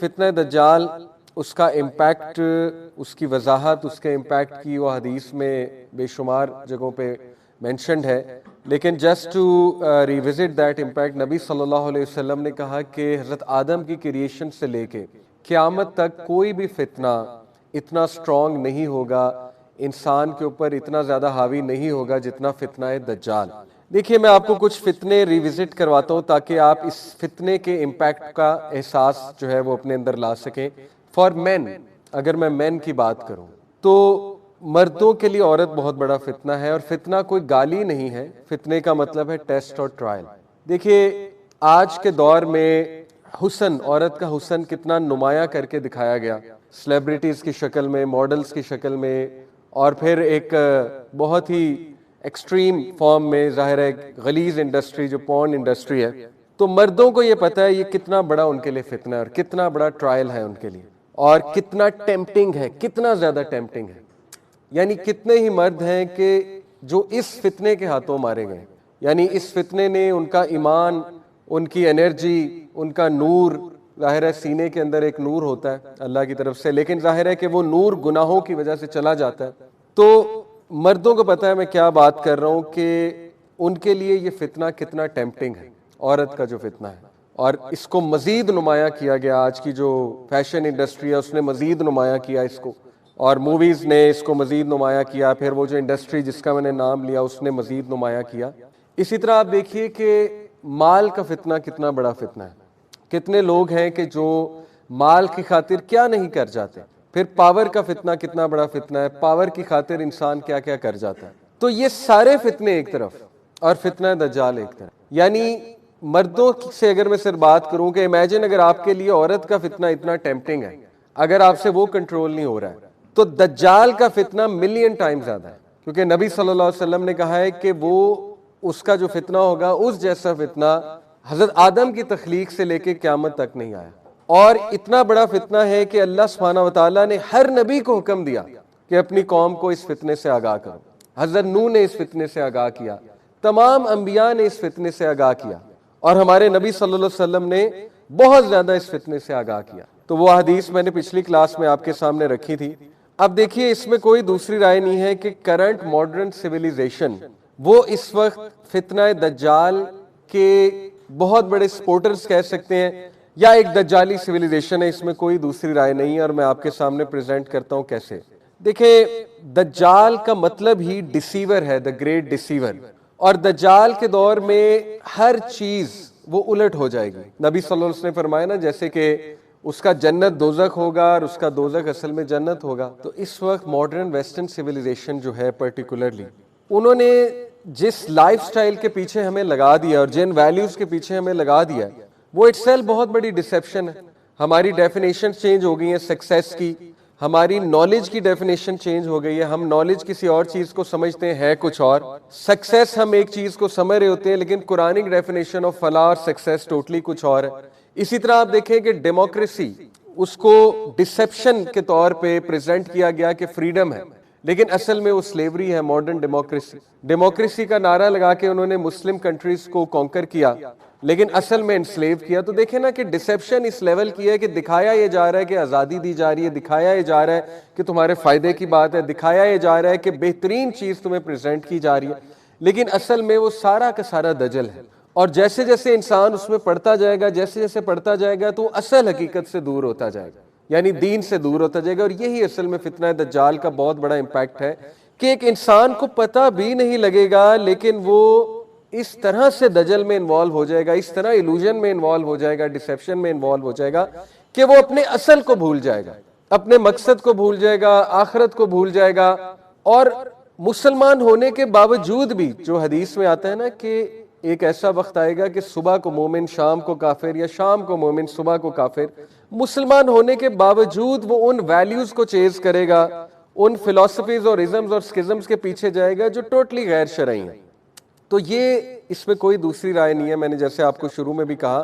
फितना दज्जाल, उसका इम्पैक्ट, उसकी वजाहत, उसके इम्पैक्ट की वो हदीस में बेशुमार जगहों पे मेंशन्ड है। लेकिन just to revisit that impact, नबी सल्लल्लाहु अलैहि वसल्लम ने कहा कि हज़रत आदम की क्रिएशन से लेके क़यामत तक कोई भी फितना इतना स्ट्रॉन्ग नहीं होगा, इंसान के ऊपर इतना ज़्यादा हावी नहीं होगा जितना फितना है दज्जाल। देखिए, मैं आपको कुछ फितने रिविजिट करवाता हूँ ताकि आप इस फितने के इम्पैक्ट का एहसास जो है वो अपने अंदर ला सकें। फॉर मैन, अगर मैं मैन की बात करूँ तो मर्दों के लिए औरत बहुत बड़ा फितना है, और फितना कोई गाली नहीं है, फितने का मतलब है टेस्ट और ट्रायल। देखिए, आज के दौर में हुस्न, औरत का हुस्न कितना नुमाया करके दिखाया गया, सेलिब्रिटीज़ की शक्ल में, मॉडल्स की शक्ल में, और फिर एक बहुत ही एक्सट्रीम फॉर्म में, जाहिर है गलीज इंडस्ट्री जो पॉर्न इंडस्ट्री है। तो मर्दों को ये पता है ये कितना बड़ा उनके लिए फितना है और कितना बड़ा ट्रायल है उनके लिए, और कितना टेम्पटिंग है, कितना ज़्यादा टेम्पटिंग है। यानी कितने ही मर्द हैं कि जो इस फितने के हाथों मारे गए, यानी इस फितने ने उनका ईमान, उनकी एनर्जी, उनका नूर, जाहिर है सीने के अंदर एक नूर होता है अल्लाह की तरफ से, लेकिन जाहिर है कि वो नूर गुनाहों की वजह से चला जाता है। तो मर्दों को पता है मैं क्या बात कर रहा हूँ कि उनके लिए ये फितना कितना टेम्पटिंग है, औरत का जो फितना है। और इसको मजीद नुमाया किया गया, आज की जो फैशन इंडस्ट्री है उसने मजीद नुमाया किया इसको, और मूवीज़ ने इसको मजीद नुमाया किया, फिर वो जो इंडस्ट्री जिसका मैंने नाम लिया उसने मजीद नुमाया किया। इसी तरह आप देखिए कि माल का फितना कितना बड़ा फितना है। कितने लोग हैं कि जो माल की खातिर क्या नहीं कर जाते। फिर पावर का फितना कितना बड़ा फितना है, पावर की खातिर इंसान क्या क्या कर जाता है। तो ये सारे फितने एक तरफ और फितना दज्जाल एक तरफ। यानी मर्दों से अगर मैं सिर्फ बात करूं कि इमेजिन अगर आपके लिए औरत का फितना इतना टेम्पटिंग है, अगर आपसे वो कंट्रोल नहीं हो रहा है, तो दज्जाल का फितना मिलियन टाइम ज्यादा है। क्योंकि नबी सल्लल्लाहु अलैहि वसल्लम ने कहा है कि वो, उसका जो फितना होगा उस जैसा फितना हजरत आदम की तख्लीक से लेके क़यामत तक नहीं आया। और इतना बड़ा फितना है कि अल्लाह सुब्हानहू व तआला ने हर नबी को हुक्म दिया कि अपनी कौम को इस फितने से आगाह करो। हजरत नूह ने इस फितने से आगाह किया, तमाम अंबिया ने इस फितने से आगाह किया, और हमारे नबी सल्लल्लाहु अलैहि वसल्लम ने बहुत ज्यादा इस फितने से आगाह किया। तो वो हदीस मैंने पिछली क्लास में आपके सामने रखी थी। अब देखिए, इसमें कोई दूसरी राय नहीं है कि करंट मॉडर्न सिविलाइजेशन वो इस वक्त फितना दज्जाल के बहुत बड़े सपोर्टर्स कह सकते हैं, या एक दज्जाली सिविलाइजेशन है, इसमें कोई दूसरी राय नहीं है। और मैं आपके सामने प्रेजेंट करता हूं कैसे। देखिए, दज्जाल का मतलब ही डिसीवर है, द ग्रेट डिसीवर। और दज्जाल के दौर में हर चीज वो उलट हो जाएगी। नबी सल्लल्लाहु अलैहि वसल्लम ने फरमाया ना, जैसे कि उसका जन्नत दोजख होगा और उसका दोजख असल में जन्नत होगा। तो इस वक्त मॉडर्न वेस्टर्न सिविलाइजेशन जो है पर्टिकुलरली, उन्होंने जिस लाइफस्टाइल के पीछे हमें लगा दिया और जिन वैल्यूज के पीछे हमें लगा दिया, वो इटसेल्फ बहुत बड़ी डिसेप्शन है। हमारी डेफिनेशन चेंज हो गई है सक्सेस की, हमारी नॉलेज की डेफिनेशन चेंज हो गई है। हम नॉलेज किसी और चीज को समझते हैं कुछ और, सक्सेस हम एक चीज को समझ रहे होते हैं, लेकिन कुरानिक डेफिनेशन ऑफ फलाह और सक्सेस टोटली कुछ और है। इसी तरह आप देखें कि डेमोक्रेसी, उसको डिसेप्शन के तौर पे प्रेजेंट किया गया कि फ्रीडम है, लेकिन असल में वो स्लेवरी है। मॉडर्न डेमोक्रेसी का नारा लगा के उन्होंने मुस्लिम कंट्रीज को कॉन्कर किया, लेकिन असल में इंस्लेव किया। तो देखें ना कि डिसेप्शन इस लेवल की है कि दिखाया ये जा रहा है कि आज़ादी दी जा रही है, दिखाया ये जा रहा है कि तुम्हारे फायदे की बात है, दिखाया ये जा रहा है कि बेहतरीन चीज़ तुम्हें प्रेजेंट की जा रही है, लेकिन असल में वो सारा का सारा दजल है। और जैसे जैसे इंसान उसमें पढ़ता जाएगा, जैसे जैसे पढ़ता जाएगा, तो असल हकीकत से दूर होता जाएगा, यानी दीन से दूर होता जाएगा। और यही असल में फितना दज्जाल का बहुत बड़ा इम्पैक्ट है कि एक इंसान को पता भी नहीं लगेगा, लेकिन वो इस तरह से दजल में इन्वॉल्व हो जाएगा, इस तरह इल्यूजन में इन्वॉल्व हो जाएगा, डिसेप्शन में इन्वॉल्व हो जाएगा कि वो अपने असल को भूल जाएगा, अपने मकसद को भूल जाएगा, आखिरत को भूल जाएगा। और मुसलमान होने के बावजूद भी, जो हदीस में आता है ना कि एक ऐसा वक्त आएगा कि सुबह को मोमिन शाम को काफिर, या शाम को मोमिन सुबह को काफिर, मुसलमान होने के बावजूद वो उन वैल्यूज को चेज करेगा, उन फिलॉसफीज और इज़म्स और स्किज़म्स के पीछे जाएगा जो टोटली गैर शरई हैं। तो ये, इसमें कोई दूसरी राय नहीं है। मैंने जैसे आपको शुरू में भी कहा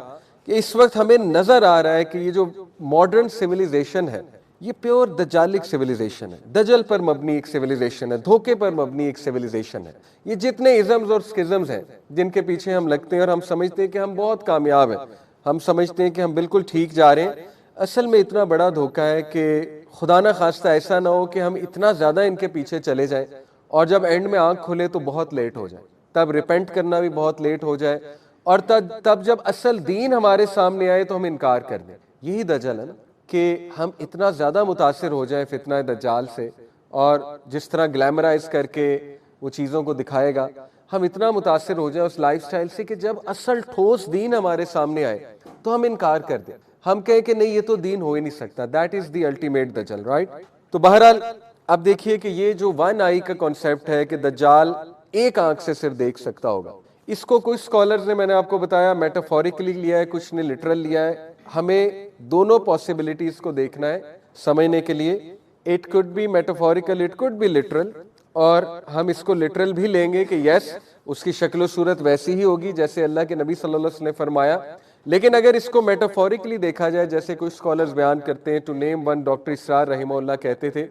कि इस वक्त हमें नजर आ रहा है कि ये जो मॉडर्न सिविलाइजेशन है, ये प्योर दजालिक सिविलाइजेशन है, दजल पर मबनी एक सिविलाइजेशन है, धोखे पर मबनी एक सिविलाइजेशन है। ये जितने इज़म्स और स्किज़म्स हैं जिनके पीछे हम लगते हैं और हम समझते हैं कि हम बहुत कामयाब हैं, हम समझते हैं कि हम बिल्कुल ठीक जा रहे हैं, असल में इतना बड़ा धोखा है कि खुदा ना खास्ता ऐसा ना हो कि हम इतना ज़्यादा इनके पीछे चले जाएं और जब एंड में आंख खुले तो बहुत लेट हो जाए, तब रिपेंट करना भी बहुत लेट हो जाए, और तब जब असल दीन हमारे सामने आए तो हम इनकार कर दें। यही दजल है ना कि हम इतना ज़्यादा मुतासिर हो जाए फितना दज्जाल से, और जिस तरह ग्लैमराइज करके वो चीज़ों को दिखाएगा, हम इतना मुतासिर हो जाए उस लाइफस्टाइल से कि जब असल ठोस दीन हमारे सामने आए तो हम इनकार कर दें, हम कहें कि नहीं ये तो दीन हो ही नहीं सकता। दैट इज द अल्टीमेट दज्जाल, राइट। तो बहरहाल अब देखिए कि ये जो वन आई का कॉन्सेप्ट है कि दज्जाल एक आंख से सिर्फ देख सकता होगा, इसको कुछ स्कॉलर्स ने, मैंने आपको बताया, मेटाफोरिकली लिया है, कुछ ने लिटरल लिया है। हमें दोनों पॉसिबिलिटीज को देखना है समझने के लिए। It could be metaphorical, it could be literal, और हम इसको लिटरल भी लेंगे कि यस उसकी शक्ल सूरत वैसी ही होगी जैसे अल्लाह के नबी सल्लल्लाहु अलैहि वसल्लम ने फरमाया। लेकिन अगर इसको मेटाफोरिकली देखा जाए, जैसे कुछ स्कॉलर्स बयान करते हैं, टू नेम वन, डॉक्टर इसरार रहमहुल्लाह कहते थे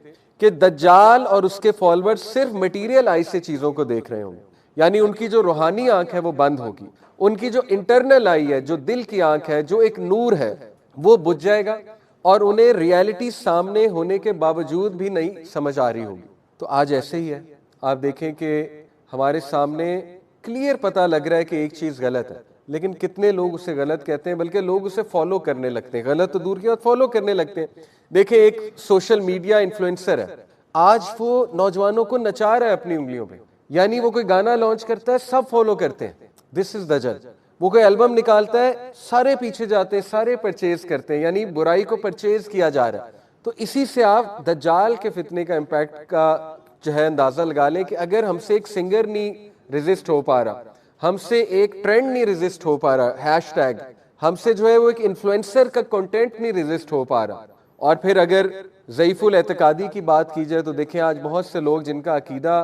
कि दज्जाल और उसके फॉलोअर्स सिर्फ मटीरियल आई से चीजों को देख रहे होंगे, यानी उनकी जो रूहानी आंख है वो बंद होगी, उनकी जो इंटरनल आई है, जो दिल की आंख है, जो एक नूर है, वो बुझ जाएगा और उन्हें रियलिटी सामने होने के बावजूद भी नहीं समझ आ रही होगी। तो आज ऐसे ही है, आप देखें कि हमारे सामने क्लियर पता लग रहा है कि एक चीज गलत है, लेकिन कितने लोग उसे गलत कहते हैं, बल्कि लोग उसे फॉलो करने लगते हैं, गलत तो दूर की बात फॉलो करने लगते हैं। देखें एक सोशल मीडिया इन्फ्लुएंसर है, आज वो नौजवानों को नचा रहा है अपनी उंगलियों पे, यानी वो कोई गाना लॉन्च करता है सब फॉलो करते हैं, दिस इज दज्जाल। वो कोई एल्बम निकालता है सारे पीछे जाते हैं, सारे परचेज करते हैं, यानी बुराई को परचेज किया जा रहा है। तो इसी से आप दज्जाल के फितने का इम्पैक्ट का जो है अंदाजा लगा लें कि अगर हमसे एक सिंगर नहीं रेजिस्ट हो पा रहा, हमसे एक ट्रेंड नहीं रेजिस्ट हो पा रहा, हैशटैग, हमसे जो है वो एक इन्फ्लुएंसर का कंटेंट नहीं रेजिस्ट हो पा रहा, और फिर अगर ज़ईफुल एतकादी की बात की जाए तो देखें आज बहुत से लोग जिनका अकीदा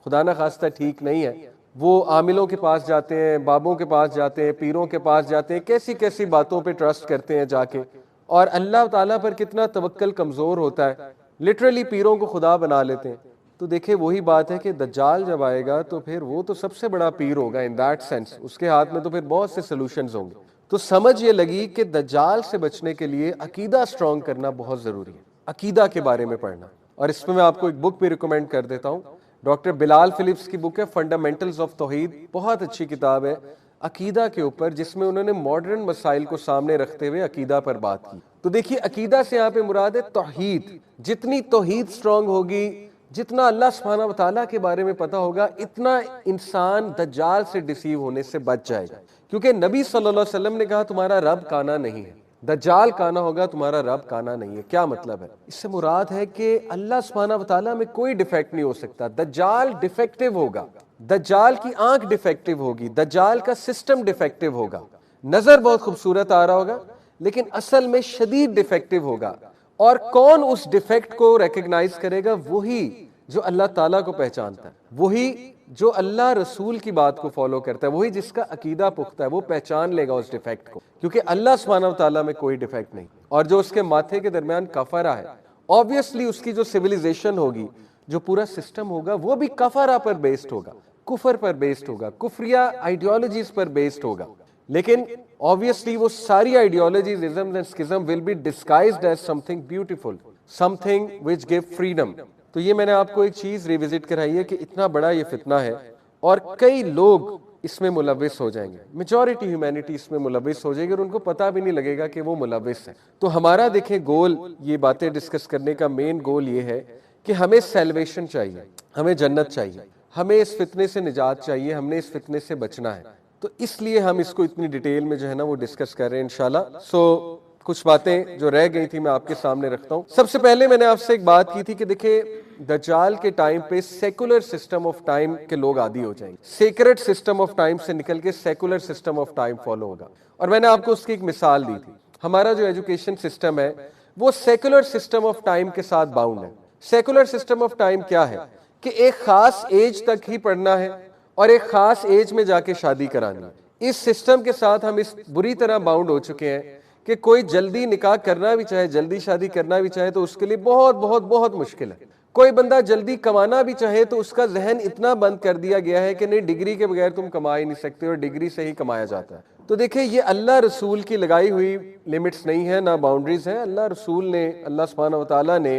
खुदा न खास्ता ठीक नहीं है, वो आमिलों के पास जाते हैं, बाबों के पास जाते हैं, पीरों के पास जाते हैं, कैसी कैसी बातों पे ट्रस्ट करते हैं जाके, और अल्लाह ताला पर कितना तवक्कल कमज़ोर होता है, लिटरली पीरों को खुदा बना लेते हैं। तो देखिए वही बात है कि दज्जाल जब आएगा तो फिर वो तो सबसे बड़ा पीर होगा इन दैट सेंस, उसके हाथ में तो फिर बहुत से सोल्यूशंस होंगे। तो समझ ये लगी कि दज्जाल से बचने के लिए अकीदा स्ट्रॉन्ग करना बहुत ज़रूरी है, अकीदा के बारे में पढ़ना। और इसमें मैं आपको एक बुक भी रिकमेंड कर देता हूँ, डॉक्टर बिलाल फिलिप्स की बुक है फंडामेंटल्स ऑफ तौहीद, बहुत अच्छी किताब है अकीदा के ऊपर, जिसमें उन्होंने मॉडर्न मसाइल को सामने रखते हुए अकीदा पर बात की। तो देखिए अकीदा से यहाँ पे मुराद है तौहीद। जितनी तौहीद स्ट्रॉन्ग होगी, जितना अल्लाह सुब्हानहू व तआला के बारे में पता होगा, इतना इंसान दज्जाल से डिसीव होने से बच जाएगा। क्योंकि नबी सल्लल्लाहु अलैहि वसल्लम ने कहा तुम्हारा रब काना नहीं है, दज्जाल काना होगा, तुम्हारा रब काना नहीं है। क्या मतलब है? इससे मुराद है कि अल्लाह सुब्हानहू व तआला में कोई डिफेक्ट नहीं हो सकता, दज्जाल डिफेक्टिव होगा, दज्जाल की आंख डिफेक्टिव होगी, दज्जाल का सिस्टम डिफेक्टिव होगा, नजर बहुत खूबसूरत आ रहा होगा लेकिन असल में शदीद डिफेक्टिव होगा। और कौन उस डिफेक्ट को रिकग्नाइज करेगा? वही जो अल्लाह ताला को पहचानता है, वही जो अल्लाह रसूल की बात को फॉलो करता है, वही जिसका अकीदा पुख्ता है, वो पहचान लेगा उस डिफेक्ट को, क्योंकि अल्लाह सुब्हानहू व तआला में कोई डिफेक्ट नहीं। और जो उसके माथे के दरमियान कफरा है, ऑब्वियसली उसकी जो सिविलाइजेशन होगी, जो पूरा सिस्टम होगा, वो भी कफरा पर बेस्ड होगा, कुफर पर बेस्ड होगा, कुफरिया आइडियोलॉजीज पर बेस्ड होगा। लेकिन ऑब्वियसली वो सारी ideologies, isms and schism will be disguised as something beautiful, something which give freedom. तो ये मैंने आपको एक चीज रिविजिट कराई है कि इतना बड़ा ये फितना है और कई लोग इसमें मुलविस हो जाएंगे, मेजॉरिटी ह्यूमैनिटी इसमें मुलविस हो जाएगी और उनको पता भी नहीं लगेगा कि वो मुलविस है। तो हमारा देखें गोल, ये बातें डिस्कस करने का मेन गोल ये है कि हमें सेल्वेशन चाहिए, हमें जन्नत चाहिए, हमें इस फितने से निजात चाहिए, हमने इस फितने से बचना है। तो इसलिए हम इसको इतनी डिटेल में जो है ना वो डिस्कस कर रहे हैं इंशाल्लाह। सो कुछ बातें जो रह गई थी मैं आपके सामने रखता हूँ। सबसे पहले मैंने आपसे एक बात की थी कि देखिए दज्जाल के टाइम पे सेकुलर सिस्टम ऑफ टाइम के लोग आदी हो जाएंगे, सेक्रेट सिस्टम ऑफ टाइम से निकल के secular system of time follow होगा। और मैंने आपको उसकी एक मिसाल दी थी, हमारा जो एजुकेशन सिस्टम है वो सेकुलर सिस्टम ऑफ टाइम के साथ बाउंड है। सेकुलर सिस्टम ऑफ टाइम क्या है कि एक खास एज तक ही पढ़ना है और एक खास एज में जाके शादी करानी है। इस सिस्टम के साथ हम इस बुरी तरह बाउंड हो चुके हैं कि कोई जल्दी निकाह करना भी चाहे, जल्दी शादी करना भी चाहे तो उसके लिए बहुत बहुत बहुत मुश्किल है। कोई बंदा जल्दी कमाना भी चाहे तो उसका जहन इतना बंद कर दिया गया है कि नहीं, डिग्री के बगैर तुम कमा ही नहीं सकते और डिग्री से ही कमाया जाता है। तो देखिए ये अल्लाह रसूल की लगाई हुई लिमिट्स नहीं है, ना बाउंड्रीज हैं। अल्लाह रसूल ने, अल्लाह सुब्हानहू व तआला ने,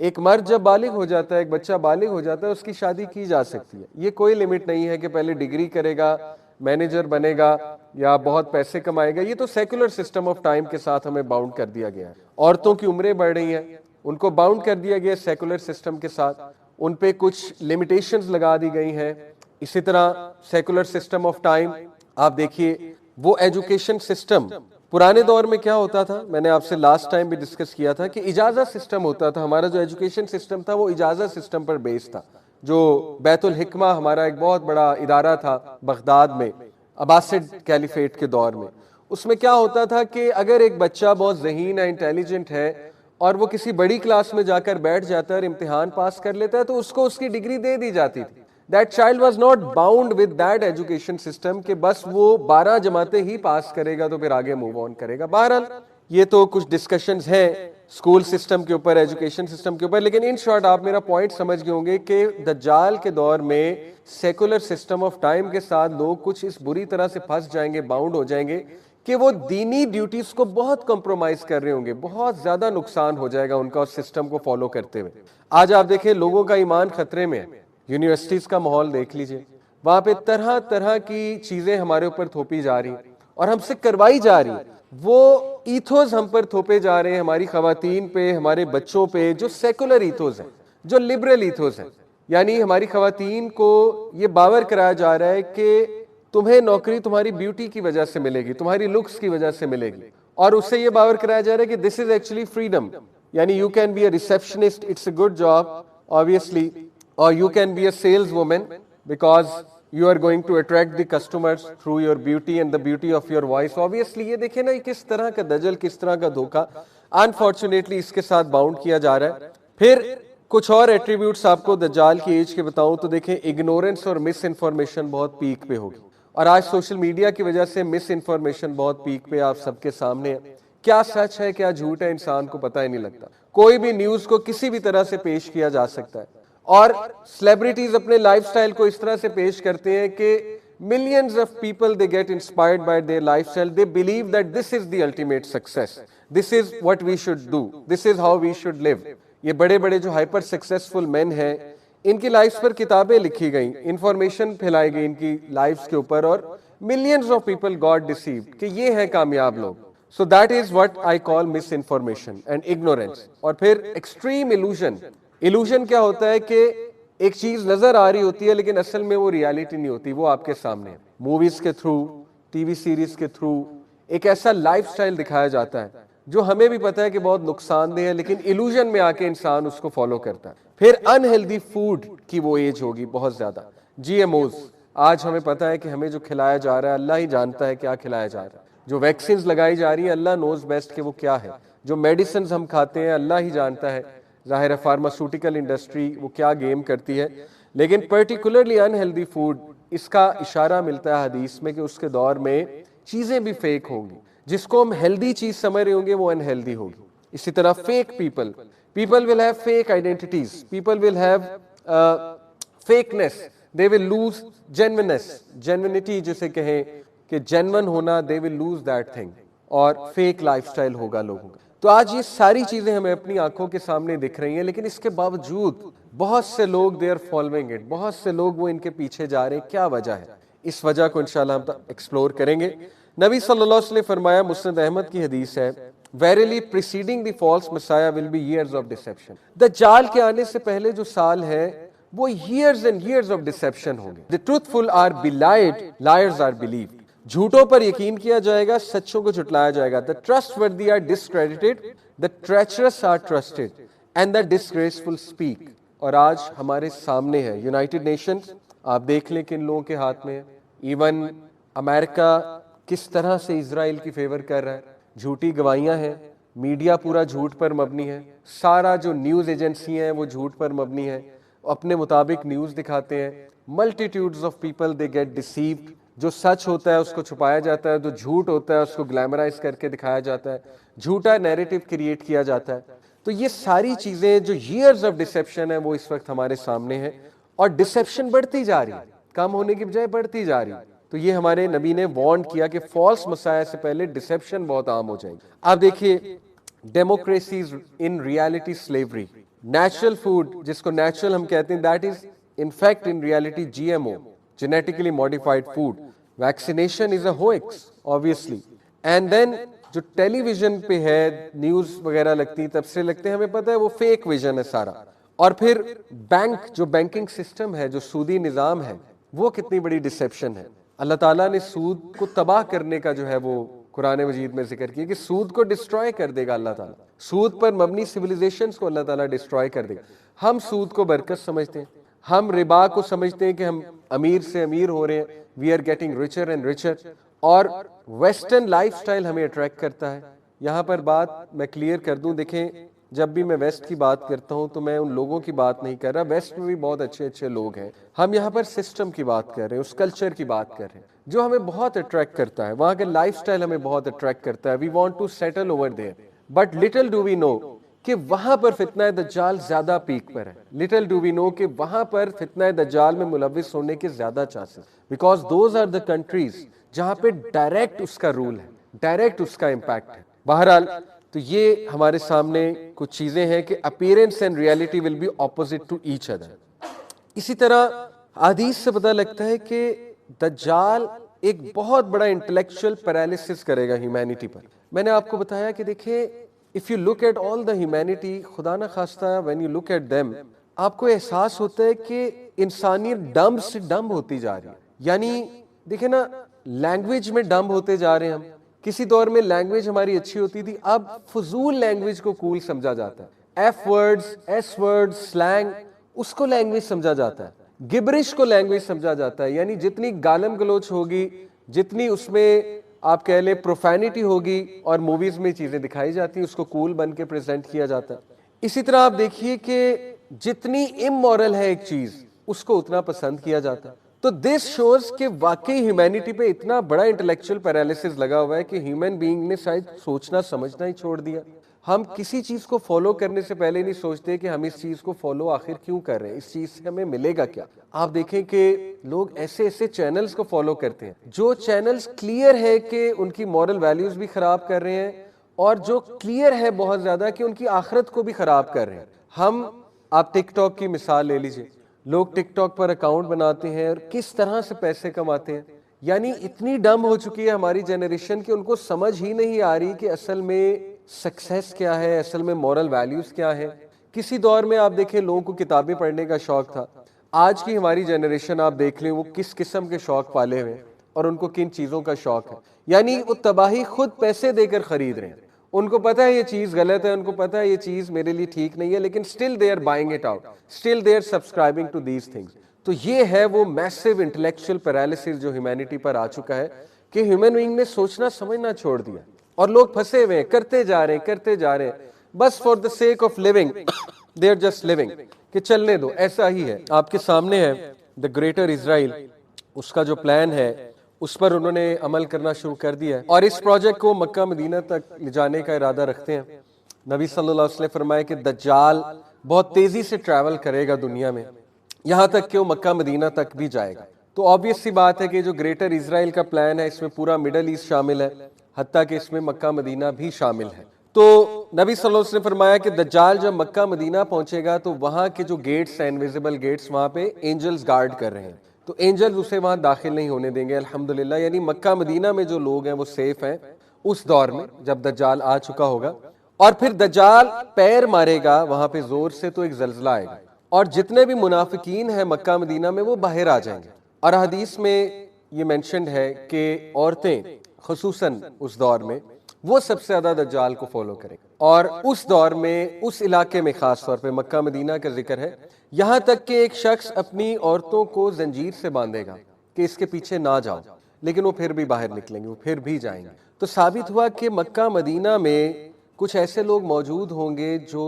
एक मर्द जब बालिग हो जाता है, एक बच्चा बालिग हो जाता है, उसकी शादी की जा सकती है। ये कोई लिमिट नहीं है कि पहले डिग्री करेगा, मैनेजर बनेगा या बहुत पैसे कमाएगा। ये तो सेकुलर सिस्टम ऑफ टाइम के साथ हमें बाउंड कर दिया गया है। औरतों की उम्रें बढ़ रही हैं, उनको बाउंड कर दिया गया सेकुलर सिस्टम के साथ, उन पे कुछ लिमिटेशंस लगा दी गई हैं। इसी तरह सेकुलर सिस्टम ऑफ टाइम आप देखिए, वो एजुकेशन सिस्टम पुराने दौर में क्या होता था, मैंने आपसे लास्ट टाइम भी डिस्कस किया था कि इजाज़त सिस्टम होता था। हमारा जो एजुकेशन सिस्टम था वो इजाज़त सिस्टम पर बेस्ड था। जो बैतुल हिकमा हमारा एक बहुत बड़ा इदारा था बगदाद में, अब्बासिड कैलिफेट के दौर में, उसमें क्या होता था कि अगर एक बच्चा बहुत ज़हीन है, इंटेलिजेंट है और वो किसी बड़ी क्लास में जाकर बैठ जाता है और इम्तिहान पास कर लेता है तो उसको उसकी डिग्री दे दी जाती थी। That child was not bound with that education system कि बस वो 12 जमातें ही पास करेगा तो फिर आगे मूव ऑन करेगा। बहरहाल ये तो कुछ डिस्कशंस हैं स्कूल सिस्टम के ऊपर, एजुकेशन सिस्टम के ऊपर, लेकिन इन शॉर्ट आप मेरा पॉइंट समझ गए होंगे कि दज्जाल के दौर में सेकुलर सिस्टम ऑफ टाइम के साथ लोग कुछ इस बुरी तरह से फंस जाएंगे, बाउंड हो जाएंगे कि वो दीनी ड्यूटीज को बहुत कॉम्प्रोमाइज कर रहे होंगे, बहुत ज्यादा नुकसान हो जाएगा उनका उस सिस्टम को फॉलो करते हुए। आज आप देखें लोगों का ईमान खतरे में है। यूनिवर्सिटीज का माहौल देख लीजिए, वहां पे तरह तरह की चीजें हमारे ऊपर थोपी जा रही और हमसे करवाई जा रही। वो ईथोस हम पर थोपे जा रहे हैं, हमारी खवातीन पे, हमारे बच्चों पे, जो सेकुलर ईथोस है, जो लिबरल ईथोस है। यानी हमारी खवातीन को ये बावर कराया जा रहा है कि तुम्हें नौकरी तुम्हारी ब्यूटी की वजह से मिलेगी, तुम्हारी लुक्स की वजह से मिलेगी, और उससे ये बावर कराया जा रहा है कि दिस इज एक्चुअली फ्रीडम। यानी you can be a receptionist, it's a good job obviously, or you can be a saleswoman because you are going to attract the customers through your beauty and the beauty of your voice. Obviously ये देखिए ना किस तरह का दजल, किस तरह का धोखा अनफॉर्चुनेटली इसके साथ बाउंड किया जा रहा है। फिर कुछ और एट्रीब्यूट्स आपको दज्जाल की एज के बताऊं तो देखें, इग्नोरेंस और मिस इन्फॉर्मेशन बहुत पीक पे होगी, और आज सोशल मीडिया की वजह से मिस इन्फॉर्मेशन बहुत पीक पे आप सबके सामने है। क्या सच है क्या झूठ है इंसान को पता ही नहीं लगता। कोई भी न्यूज को किसी भी तरह से पेश किया जा सकता है, और सेलिब्रिटीज अपने लाइफस्टाइल को इस तरह से पेश करते हैं कि millions of people they get inspired by their lifestyle, they believe that this is the ultimate success, this is what we should do, this is how we should live. ये बड़े बड़े जो हाइपर सक्सेसफुल मैन हैं, इनकी lives पर किताबें लिखी गई, इंफॉर्मेशन फैलाई गई इनकी लाइफ्स के ऊपर, और millions of people got deceived कि ये हैं कामयाब लोग। So that is what I call miss information and ignorance. और फिर एक्सट्रीम इल्यूजन। इल्यूजन क्या होता है कि एक चीज नजर आ रही होती है लेकिन असल में वो रियलिटी नहीं होती, वो आपके सामने मूवीज के थ्रू, टीवी सीरीज के थ्रू एक ऐसा लाइफस्टाइल दिखाया जाता है जो हमें भी पता है कि बहुत नुकसानदेह है, लेकिन इल्यूजन में आके इंसान उसको फॉलो करता है। फिर अनहेल्दी फूड की वो एज होगी बहुत ज्यादा। जीएमओज, आज हमें पता है कि हमें जो खिलाया जा रहा है अल्लाह ही जानता है क्या खिलाया जा रहा है। जो वैक्सीन लगाई जा रही है अल्लाह नोज बेस्ट कि वो क्या है। जो मेडिसिन हम खाते हैं अल्लाह ही जानता है, जाहिर है फार्मास्यूटिकल इंडस्ट्री वो क्या गेम करती है। लेकिन पर्टिकुलरली अनहेल्दी फूड, इसका इशारा मिलता है हदीस में कि उसके दौर में चीजें भी फेक होंगी, जिसको हम हेल्दी चीज समझ रहे होंगे वो अनहेल्दी होगी। इसी तरह fake people, people will have fake identities, people will have fakeness, they will lose genuineness, genuinity जिसे कहें कि जेन्युइन होना, they will lose that thing, और फेक लाइफस्टाइल होगा लोगों का। तो आज ये सारी चीजें हमें अपनी आंखों के सामने दिख रही हैं, लेकिन इसके बावजूद बहुत से लोग दे आर फॉलोइंग इट, बहुत से लोग वो इनके पीछे जा रहे हैं। क्या वजह है? इस वजह को इंशाल्लाह हम एक्सप्लोर करेंगे। नबी सल्लल्लाहु अलैहि वसल्लम ने फरमाया, मुस्नद अहमद की हदीस है, verily preceding the false messiah will be years of deception. दज्जाल के आने से पहले जो साल है वो years and years of deception होंगे। The truthful are belied, liars are believed. झूठों पर यकीन किया जाएगा, सच्चों को झुटलाया जाएगा। The trustworthy are discredited, the treacherous are trusted and the disgraceful speak. और आज हमारे सामने है यूनाइटेड नेशंस, आप देख लें किन लोगों के हाथ में है। इवन अमेरिका किस तरह से इजराइल की फेवर कर रहा है, झूठी गवाहियां हैं, मीडिया पूरा झूठ पर मबनी है, सारा जो न्यूज एजेंसी हैं वो झूठ पर मबनी है, अपने मुताबिक न्यूज दिखाते हैं। Multitudes of people they gate deceived, जो सच होता है उसको छुपाया जाता है, जो झूठ होता है उसको ग्लैमराइज करके दिखाया जाता है, झूठा नैरेटिव क्रिएट किया जाता है। तो ये सारी चीजें जो ईयर्स ऑफ डिसेप्शन है वो इस वक्त हमारे सामने है, और डिसेप्शन बढ़ती जा रही है, कम होने की बजाय बढ़ती जा रही है। तो ये हमारे नबी ने वार्न किया कि फॉल्स मसाया से पहले डिसेप्शन बहुत आम हो जाएगी। आप देखिए, democracy in reality slavery, natural food जिसको नेचुरल हम कहते हैं, that is in fact in reality GMO, genetically modified food. Vaccination is a hoax obviously. And then जो टेलीविजन पे है, न्यूज वगैरह लगती है, तब से लगते हैं हमें पता है वो फेक विजन है सारा। और फिर बैंक, जो बैंकिंग सिस्टम है, जो सूदी निज़ाम है, वो कितनी बड़ी डिसेप्शन है। अल्लाह ताला ने सूद को तबाह करने का जो है वो कुरान मजीद में जिक्र किया कि सूद को डिस्ट्रॉय कर देगा अल्लाह ताला। सूद पर मबनी सिविलाइजेशंस को अल्लाह ताला डिस्ट्रॉय कर देगा। हम सूद को बरकत समझते हैं, हम रिबा को समझते हैं कि हम अमीर से अमीर हो रहे हैं, we are getting richer and richer, और वेस्टर्न लाइफस्टाइल हमें अट्रैक्ट करता है। यहाँ पर बात मैं क्लियर कर दूं, देखें जब भी मैं वेस्ट की बात करता हूं तो मैं उन लोगों की बात नहीं कर रहा, वेस्ट में भी बहुत अच्छे अच्छे लोग हैं। हम यहाँ पर सिस्टम की बात कर रहे हैं, उस कल्चर की बात कर रहे हैं जो हमें बहुत अट्रैक्ट करता है, वहाँ का लाइफस्टाइल हमें बहुत अट्रैक्ट करता है। We want to settle over there, but little do we know कि वहां पर फितना दज्जाल ज्यादा पीक पर है। लिटिल डू वी नो कि वहां पर फितना दज्जाल में मुलविस होने के ज्यादा chances, because those are the countries जहां पे डायरेक्ट उसका रूल है, डायरेक्ट उसका इम्पैक्ट है। बहरहाल, तो ये हमारे सामने कुछ चीजें हैं कि appearance and reality will be opposite to each other. इसी तरह हदीस से पता लगता है कि दज्जाल एक बहुत बड़ा इंटेलेक्चुअल पैरालिसिस करेगा ह्यूमैनिटी पर। मैंने आपको बताया कि देखिए, if you look at all the humanity, खुदा ना खास्ता when you look at them, आपको एहसास होता है कि इंसानियत डम्ब से डम्ब होती जा रही है। यानी देखिए ना, लैंग्वेज में डम्ब होते जा रहे हैं हम। किसी दौर में लैंग्वेज हमारी अच्छी होती थी, अब फजूल लैंग्वेज को कूल समझा जाता है। F words, S words, slang, उसको लैंग्वेज समझा जाता है। गिबरिश को लैंग्वेज समझा जाता है। यानी जितनी गालम गलोच होगी, जितनी उसमें आप कह ले प्रोफैनिटी होगी, और मूवीज में चीजें दिखाई जाती हैं, उसको कूल बन के प्रेजेंट किया जाता है। इसी तरह आप देखिए कि जितनी इमोरल है एक चीज, उसको उतना पसंद किया जाता है। तो दिस शोज कि वाकई ह्यूमैनिटी पे इतना बड़ा इंटेलेक्चुअल पैरालिसिस लगा हुआ है कि ह्यूमन बीइंग ने शायद सोचना समझना ही छोड़ दिया। हम किसी चीज को फॉलो करने से पहले नहीं सोचते कि हम इस चीज को फॉलो आखिर क्यों कर रहे हैं, इस चीज से हमें मिलेगा क्या। आप देखें कि लोग ऐसे ऐसे चैनल्स को फॉलो करते हैं जो चैनल्स क्लियर है कि उनकी मॉरल वैल्यूज भी खराब कर रहे हैं, और जो क्लियर है बहुत ज्यादा कि उनकी आखिरत को भी खराब कर रहे हैं। आप टिकटॉक की मिसाल ले लीजिए, लोग टिकटॉक पर अकाउंट बनाते हैं और किस तरह से पैसे कमाते हैं। यानी इतनी डम हो चुकी है हमारी जनरेशन कि उनको समझ ही नहीं आ रही कि असल में सक्सेस क्या है, असल में मॉरल वैल्यूज क्या है। किसी दौर में आप देखें लोगों को किताबें पढ़ने का शौक था, आज की हमारी जनरेशन आप देख लें वो किस किस्म के शौक पाले हुए हैं और उनको किन चीजों का शौक है। यानी वो तबाही खुद पैसे देकर खरीद रहे हैं। उनको पता है ये चीज गलत है, उनको पता है ये चीज मेरे लिए ठीक नहीं है, लेकिन still they are buying it out, still they are subscribing to these things. तो ये है वो मैसिव इंटेलेक्चुअल पैरालिसिस जो ह्यूमैनिटी पर आ चुका है कि ह्यूमन बीइंग ने सोचना समझना छोड़ दिया, और लोग फंसे हुए हैं, करते जा रहे हैं बस for the sake of living. They are just living कि चलने दो, ऐसा ही है। आपके सामने है द ग्रेटर इजराइल, उसका जो प्लान है उस पर उन्होंने अमल करना शुरू कर दिया है, और इस प्रोजेक्ट को मक्का मदीना तक ले जाने का इरादा रखते हैं। नबी सल्लल्लाहु अलैहि वसल्लम फरमाए कि दज्जाल बहुत तेजी से ट्रैवल करेगा दुनिया में, यहाँ तक कि वो मक्का मदीना तक भी जाएगा। तो ऑब्वियस सी बात है कि जो ग्रेटर इजराइल का प्लान है इसमें पूरा मिडल ईस्ट शामिल है, हत्ता कि इसमें मक्का मदीना भी शामिल है। तो नबी सल्लल्लाहु अलैहि वसल्लम ने फरमाया कि दज्जाल जब मक्का मदीना पहुंचेगा तो वहां के जो गेट्स हैं, इनविजिबल गेट्स, वहां पे एंजल्स गार्ड कर रहे हैं, तो एंजल्स उसे वहां दाखिल नहीं होने देंगे अल्हम्दुलिल्लाह। यानी मक्का मदीना में जो लोग हैं वो सेफ हैं उस दौर में जब दज्जाल आ चुका होगा। और फिर दज्जाल पैर मारेगा वहां पे जोर से तो एक जल्जला आएगा, और जितने भी मुनाफिकीन हैं मक्का मदीना में वो बाहर आ जाएंगे। और हदीस में ये मेंशन्ड है कि औरतें खुसूसन उस दौर में वो सबसे ज्यादा दज्जाल को फॉलो करेंगे, और उस दौर में उस इलाके में खास तौर पे मक्का मदीना का जिक्र है, यहाँ तक कि एक शख्स अपनी औरतों को जंजीर से बांधेगा कि इसके पीछे ना जाओ, लेकिन वो फिर भी बाहर निकलेंगे, वो फिर भी जाएंगे। तो साबित हुआ कि मक्का मदीना में कुछ ऐसे लोग मौजूद होंगे जो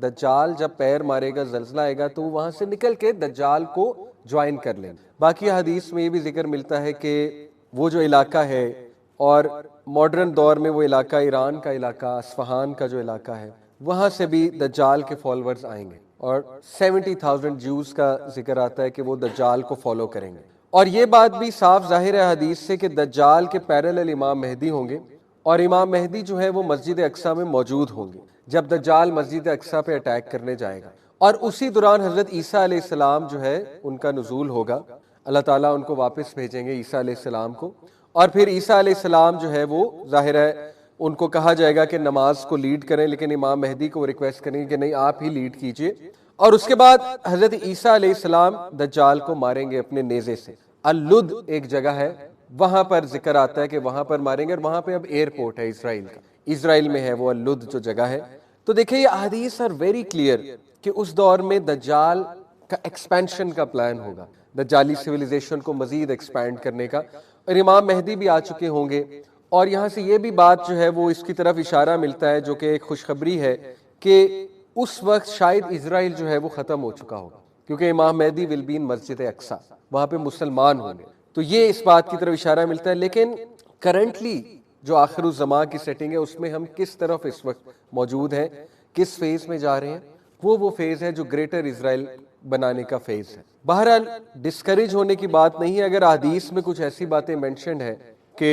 दज्जाल जब पैर मारेगा, जल्जला आएगा, तो वहां से निकल के दज्जाल को ज्वाइन कर लेंगे। बाकी हदीस में ये भी जिक्र मिलता है कि वो जो इलाका है, और मॉडर्न दौर में वो इलाका ईरान का इलाका, अस्फहान का जो इलाका है, वहां से भी दज्जाल के फॉलोअर्स आएंगे, और 70,000 ज्यूज का जिक्र आता है कि वो दज्जाल को फॉलो करेंगे। और ये बात भी साफ जाहिर है हदीस से कि दज्जाल के पैरेलल इमाम मेहदी होंगे और इमाम मेहदी जो है वो मस्जिद अक्सा में मौजूद होंगे जब दज्जाल मस्जिद अक्सा पे अटैक करने जाएगा। और उसी दौरान हज़रत ईसा अलैहिस्सलाम जो है उनका नुज़ूल होगा, अल्लाह ताला उनको वापस भेजेंगे ईसा अलैहिस्सलाम को, और फिर ईसा अलैहिस्सलाम जो है वो जाहिर है उनको कहा जाएगा कि नमाज को लीड करें, लेकिन इमाम मेहदी को रिक्वेस्ट करेंगे कि नहीं आप ही लीड कीजिए। और उसके बाद हज़रत ईसा अलैहिस्सलाम दज्जाल को मारेंगे अपने नेज़े से। अल-लुद एक जगह है, वहां पर जिक्र आता है कि वहां पर मारेंगे, और वहां पे अब एयरपोर्ट है इसराइल का, इसराइल में है वो अल-लुद जो जगह है। तो देखिए ये अहदीस आर वेरी क्लियर कि उस दौर में दज्जाल का एक्सपेंशन का प्लान होगा, दज्जाली सिविलाइजेशन को मजीद एक्सपैंड करने का, और इमाम मेहदी भी आ चुके होंगे। और यहाँ से ये भी बात जो है वो इसकी तरफ इशारा मिलता है जो कि एक खुशखबरी है कि उस वक्त शायद इसराइल जो है वो ख़त्म हो चुका होगा, क्योंकि इमाम मेहदी विल बी इन मस्जिद अक्सा, वहाँ पे मुसलमान होंगे। तो ये इस बात की तरफ इशारा मिलता है। लेकिन करंटली जो आखिर ज़मा की सेटिंग है उसमें हम किस तरफ इस वक्त मौजूद हैं, किस फेज़ में जा रहे हैं, वो फेज़ है जो ग्रेटर इसराइल बनाने का फेज़ है। बहरहाल डिस्करेज होने की बात नहीं है अगर हदीस में कुछ ऐसी बातें मेंशन है कि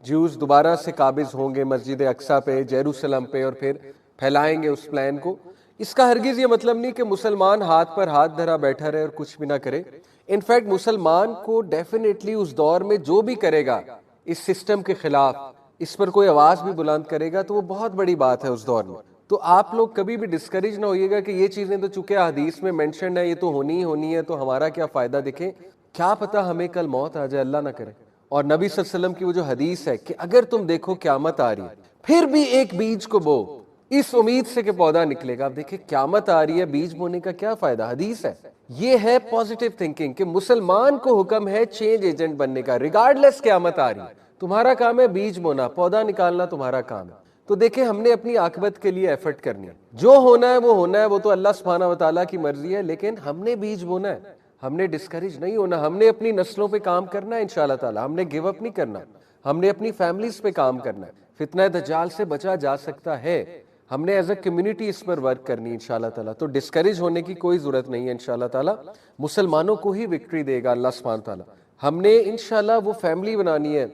ज्यूज दोबारा से काबिज होंगे मस्जिद अक्सा पे, जेरूसलम पे, और फिर फैलाएंगे उस प्लान को। इसका हरगिज ये मतलब नहीं कि मुसलमान हाथ पर हाथ धरा बैठा रहे और कुछ भी ना करे। इनफैक्ट मुसलमान को डेफिनेटली उस दौर में जो भी करेगा इस सिस्टम के खिलाफ, इस पर कोई आवाज भी बुलंद करेगा तो वो बहुत बड़ी बात है उस दौर में। तो आप लोग कभी भी डिस्करेज ना होइएगा कि ये चीजें तो चूंकि हदीस में मेंशन है, ये तो होनी ही होनी है, तो हमारा क्या फायदा दिखे, क्या पता हमें कल मौत आ जाए, अल्लाह ना करे। और नबी सल्लल्लाहु अलैहि वसल्लम की वो जो हदीस है कि अगर तुम देखो क्यामत आ रही है फिर भी एक बीज को बो, इस उम्मीद से कि पौधा निकलेगा। आप देखिए क्यामत आ रही है, बीज बोने का क्या फायदा, हदीस है। ये है पॉजिटिव थिंकिंग कि मुसलमान को हुक्म है चेंज एजेंट बनने का, रिगार्डलेस क्यामत आ रही है। तुम्हारा काम है बीज बोना, पौधा निकालना तुम्हारा काम है। तो देखे हमने अपनी आकबत के लिए एफर्ट करनी है, जो होना है वो होना है, वो तो अल्लाह सुब्हानहू व तआला की मर्जी है, लेकिन हमने बीज बोना है, हमने डिस्करेज नहीं होना, हमने अपनी नस्लों पे काम करना है इंशाअल्लाह ताला, हमने गिव अप नहीं करना, हमने अपनी फैमिलीज पे काम करना है। फितना दज्जाल से बचा जा सकता है, हमने एज अ कम्युनिटी इस पर वर्क करनी है इंशाअल्लाह ताला। तो डिस्करेज होने की कोई जरूरत नहीं है, इंशाअल्लाह ताला मुसलमानों को ही विक्ट्री देगा अल्लाह सुब्हानहू ताला। हमने इंशाअल्लाह वो फैमिली बनानी है,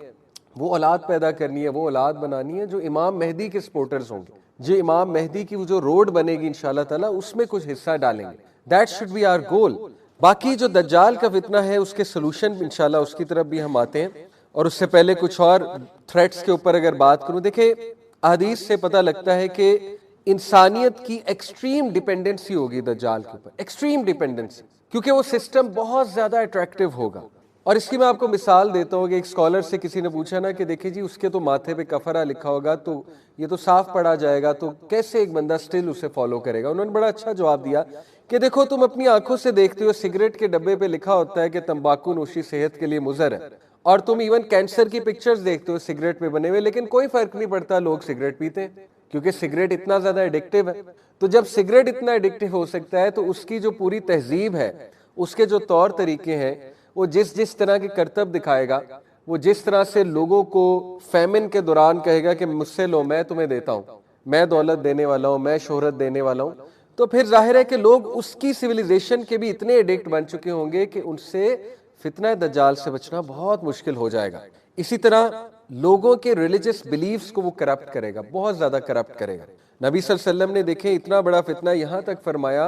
वो औलाद पैदा करनी है, वो औलाद बनानी है जो इमाम मेहदी के सपोर्टर्स होंगे, जो इमाम मेहदी की वो जो रोड बनेगी इंशाअल्लाह ताला उसमें कुछ हिस्सा डालेंगे। That should be our goal. बाकी जो दज्जाल का फितना है उसके सोल्यूशन इंशाल्लाह उसकी तरफ भी हम आते हैं। और उससे पहले कुछ और थ्रेट्स के ऊपर अगर बात करूं, देखिए हदीस से पता लगता है कि इंसानियत की एक्सट्रीम डिपेंडेंसी होगी दज्जाल के ऊपर, एक्सट्रीम डिपेंडेंसी, क्योंकि वो सिस्टम बहुत ज्यादा अट्रैक्टिव होगा। और इसकी मैं आपको मिसाल देता हूँ कि एक स्कॉलर से किसी ने पूछा ना कि देखिए जी उसके तो माथे पे कफरा लिखा होगा तो ये तो साफ पढ़ा जाएगा, तो कैसे एक बंदा स्टिल उसे फॉलो करेगा। उन्होंने बड़ा अच्छा जवाब दिया कि देखो तुम अपनी आंखों से देखते हो सिगरेट के डब्बे पे लिखा होता है कि तंबाकू नोशी सेहत के लिए मुजर है, और तुम इवन कैंसर की पिक्चर्स देखते हो सिगरेट पे बने हुए, लेकिन कोई फर्क नहीं पड़ता, लोग सिगरेट पीते हैं क्योंकि सिगरेट इतना ज्यादा एडिक्टिव है। तो जब सिगरेट इतना एडिक्टिव हो सकता है तो उसकी जो पूरी तहजीब है, उसके जो तौर तरीके हैं, वो जिस तरह के करतब दिखाएगा, वो जिस तरह से लोगों को फैमिन के दौरान कहेगा कि मुझसे लो मैं तुम्हें देता हूँ, मैं दौलत देने वाला हूँ, मैं शोहरत देने वाला हूँ, तो फिर जाहिर है कि लोग उसकी सिविलाइजेशन के भी इतने एडिक्ट बन चुके होंगे कि उनसे फितना दज्जाल से बचना बहुत मुश्किल हो जाएगा। इसी तरह लोगों के रिलीजियस बिलीफ्स को वो करप्ट करेगा, बहुत ज्यादा करप्ट करेगा। नबी सल्लल्लाहु अलैहि वसल्लम ने देखे इतना बड़ा फितना, यहां तक फरमाया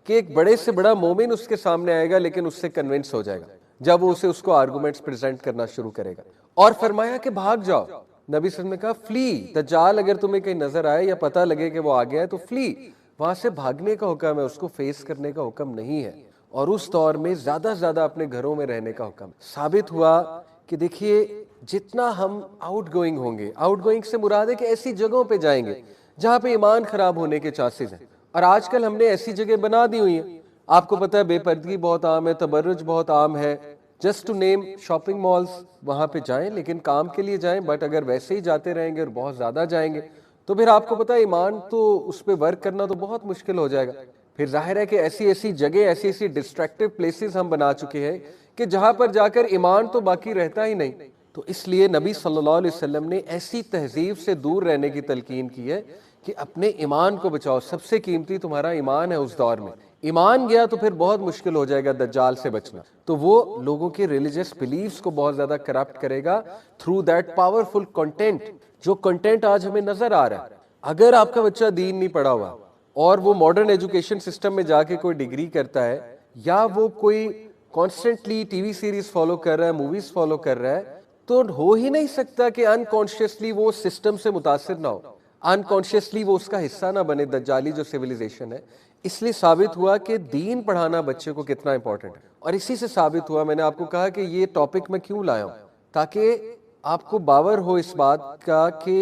कि एक बड़े से बड़ा मोमिन उसके सामने आएगा लेकिन उससे कन्विंस हो जाएगा जब वो उसे उसको आर्गुमेंट्स प्रेजेंट करना शुरू करेगा। और फरमाया कि भाग जाओ, नबी सल्लल्लाहु अलैहि वसल्लम ने कहा फ्ली, दज्जाल अगर तुम्हें कहीं नजर आए या पता लगे कि वो आ गया है तो फ्ली, वहां से भागने का हुक्म है, उसको फेस करने का हुक्म नहीं है। और उस दौर में ज्यादा से ज्यादा अपने घरों में रहने का हुक्म। साबित हुआ कि देखिए जितना हम आउट गोइंग होंगे, आउट गोइंग से मुराद है कि ऐसी जगहों पे जाएंगे जहां पे ईमान खराब होने के चांसेस हैं, और आजकल हमने ऐसी जगह बना दी हुई है। आपको पता है बेपर्दगी बहुत आम है, तबर्रुज बहुत आम है, just to name shopping malls, वहां पे जाएं लेकिन काम के लिए जाएं, बट अगर वैसे ही जाते रहेंगे और बहुत ज्यादा जाएंगे तो फिर आपको पता है ईमान तो उस पर वर्क करना तो बहुत मुश्किल हो जाएगा। फिर जाहिर है कि ऐसी ऐसी जगह, ऐसी ऐसी डिस्ट्रैक्टिव प्लेसेस हम बना चुके हैं कि जहां पर जाकर ईमान तो बाकी रहता ही नहीं। तो इसलिए नबी सल्लल्लाहु अलैहि वसल्लम ने ऐसी तहजीब से दूर रहने की तलकीन की है कि अपने ईमान को बचाओ, सबसे कीमती तुम्हारा ईमान है उस दौर में। ईमान गया तो फिर बहुत मुश्किल हो जाएगा दज्जाल से बचना। तो वो लोगों के रिलीजियस बिलीफ्स को बहुत ज्यादा करप्ट करेगा थ्रू दैट पावरफुल कंटेंट, जो कंटेंट आज हमें नजर आ रहा है। अगर आपका बच्चा दीन नहीं पढ़ा हुआ और वो मॉडर्न एजुकेशन सिस्टम में जाके कोई डिग्री करता है, या वो कोई कॉन्स्टेंटली टीवी सीरीज फॉलो कर रहा है, मूवीज फॉलो कर रहा है, तो हो ही नहीं सकता कि अनकॉन्शियसली वो सिस्टम से मुतासिर ना हो, अनकॉन्शियसली वो उसका हिस्सा ना बने, दज्जाली जो सिविलाइजेशन है। इसलिए साबित हुआ कि दीन पढ़ाना बच्चे को कितना इंपॉर्टेंट है। और इसी से साबित हुआ, मैंने आपको कहा कि ये टॉपिक मैं क्यों लाया हूं, ताकि आपको बावर हो इस बात का कि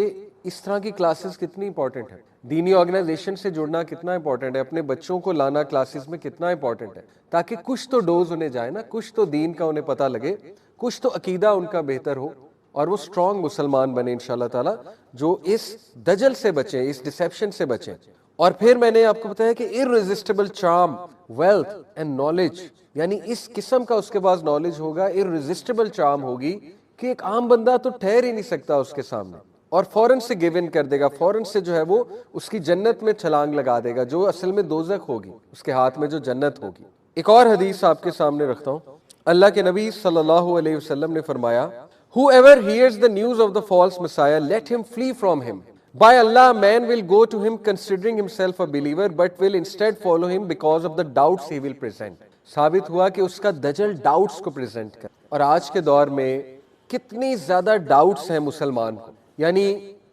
इस तरह की क्लासेस कितनी इंपॉर्टेंट है, दीनी ऑर्गेनाइजेशन से जुड़ना कितना इंपॉर्टेंट है, अपने बच्चों को लाना क्लासेस में कितना इंपॉर्टेंट है, ताकि कुछ तो डोज उन्हें जाए ना, कुछ तो दीन का उन्हें पता लगे, कुछ तो अकीदा उनका बेहतर हो और वो स्ट्रांग मुसलमान बने इंशाल्लाह ताला, जो इस दजल से बचे, इस डिसेप्शन से बचे। और फिर मैंने आपको बताया कि इररेजिस्टिबल चार्म, वेल्थ एंड नॉलेज, यानी इस किस्म का उसके पास नॉलेज होगा, इररेजिस्टिबल चार्म होगी कि एक आम बंदा तो ठहर ही नहीं सकता उसके सामने, और फौरन से गिव इन कर देगा, फौरन से जो है वो उसकी जन्नत में छलांग लगा देगा, जो असल में दोजख होगी उसके हाथ में, जो जन्नत होगी। एक और हदीस आपके सामने रखता हूं। अल्लाह के नबी सल्लल्लाहु अलैहि वसल्लम ने फरमाया, Whoever hears the news of the false Messiah, let him flee from him. By Allah, man will go to him considering himself a believer, but will instead follow him because of the doubts he will present. साबित हुआ कि उसका दजल doubts को present कर। और आज के दौर में कितनी ज्यादा डाउट्स हैं मुसलमान को, यानी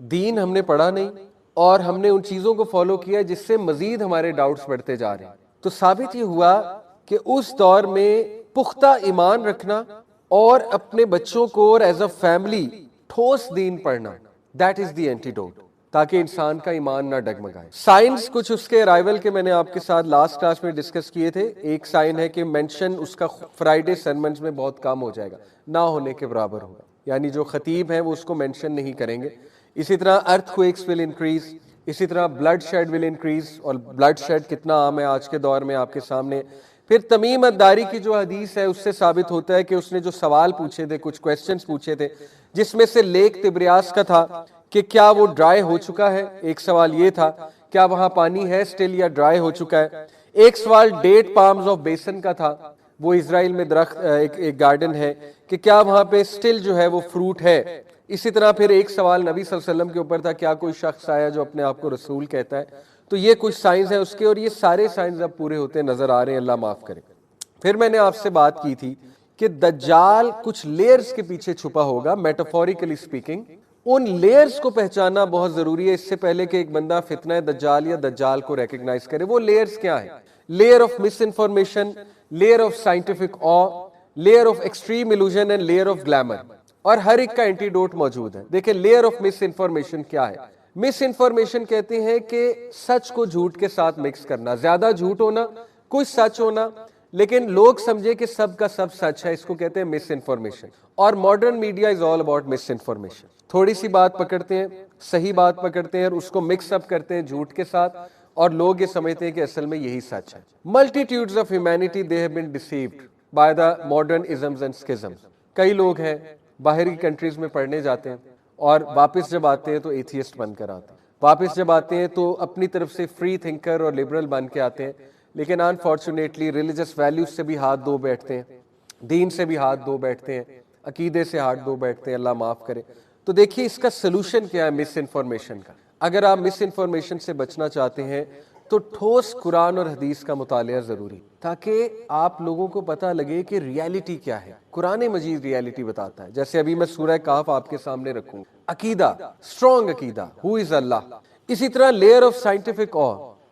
दीन हमने पढ़ा नहीं और हमने उन चीजों को फॉलो किया जिससे मजीद हमारे डाउट्स बढ़ते जा रहे हैं। तो साबित ये हुआ कि उस दौर में पुख्ता ईमान रखना और अपने बच्चों को और एज अ फैमिली ठोस दीन पढ़ना, दैट इज द एंटीडोट, ताकि इंसान का ईमान ना डगमगाए। साइंस कुछ उसके अराइवल के मैंने आपके साथ लास्ट क्लास में डिस्कस किए थे। एक साइन है कि मेंशन उसका फ्राइडे सरमन्स में बहुत कम हो जाएगा, ना होने के बराबर होगा, यानी जो खतीब हैं वो उसको मेंशन नहीं करेंगे। इसी तरह अर्थक्वेक्स विल इंक्रीज, इसी तरह ब्लड शेड विल इंक्रीज, और ब्लड शेड कितना आम है आज के दौर में आपके सामने। फिर तमीम अद्दारी की जो हदीस है उससे साबित होता है कि उसने जो सवाल पूछे थे, कुछ क्वेश्चंस पूछे थे, जिसमें से लेक तिब्रियास का था कि क्या वो ड्राई हो चुका है, एक सवाल ये था, क्या वहां पानी है स्टिल या ड्राई हो चुका है। एक सवाल डेट पाम्स ऑफ बेसन का था, वो इजराइल में दरख्त एक गार्डन है, कि क्या वहां पे स्टिल जो है वो फ्रूट है। इसी तरह फिर एक सवाल नबी सल्लल्लाहु अलैहि वसल्लम के ऊपर था, क्या कोई शख्स आया जो अपने आप को रसूल कहता है। तो ये कुछ साइंस है उसके, और ये सारे साइंस अब पूरे होते नजर आ रहे हैं, अल्लाह माफ करे। फिर मैंने आपसे बात की थी कि दज्जाल कुछ लेयर्स के पीछे छुपा होगा, मेटाफोरिकली स्पीकिंग। उन लेयर्स को पहचानना बहुत जरूरी है इससे पहले कि एक बंदा फितना दज्जाल या दज्जाल को रिकॉग्नाइज करे। वो लेयर्स क्या है? Layer of misinformation, layer of scientific uh, layer of extreme illusion and layer of glamour. और हर एक का एंटीडोट मौजूद है। देखिए, लेयर ऑफ मिस इन्फॉर्मेशन क्या है? मिस इन्फॉर्मेशन कहते हैं कि सच को झूठ के साथ मिक्स करना, ज्यादा झूठ होना, कुछ सच होना, लेकिन लोग समझे कि सब का सब सच है, इसको कहते हैं मिस इन्फॉर्मेशन। और modern media is all about miss information. थोड़ी सी बात पकड़ते हैं, सही बात पकड़ते हैं और उसको मिक्स अप करते हैं झूठ के साथ, और लोग ये समझते हैं कि असल में यही सच है। Multitudes of humanity they have been deceived by the modern isms and schisms. कई लोग हैं बाहरी कंट्रीज में पढ़ने जाते हैं और वापस जब आते हैं तो एथियस्ट बनकर आते हैं, वापस जब आते हैं तो अपनी तरफ से फ्री थिंकर और लिबरल बन के आते हैं, लेकिन अनफॉर्चुनेटली रिलीजियस वैल्यूज से भी हाथ धो बैठते हैं, दीन से भी हाथ धो बैठते हैं, अकीदे से हाथ धो बैठते हैं, अल्लाह माफ करे। तो देखिए इसका सोल्यूशन क्या है मिस इन्फॉर्मेशन का। अगर आप मिस इन्फॉर्मेशन से बचना चाहते हैं तो ठोस कुरान और हदीस का मुतालिया जरूरी, ताकि आप लोगों को पता लगे कि रियलिटी क्या है। कुरान मजीद रियलिटी बताता है। जैसे अभी मैं सूरह काफ आपके सामने रखूं, अकीदा, स्ट्रॉन्ग अकीदा, हु इज अल्लाह। इसी तरह लेयर ऑफ साइंटिफिक ऑ,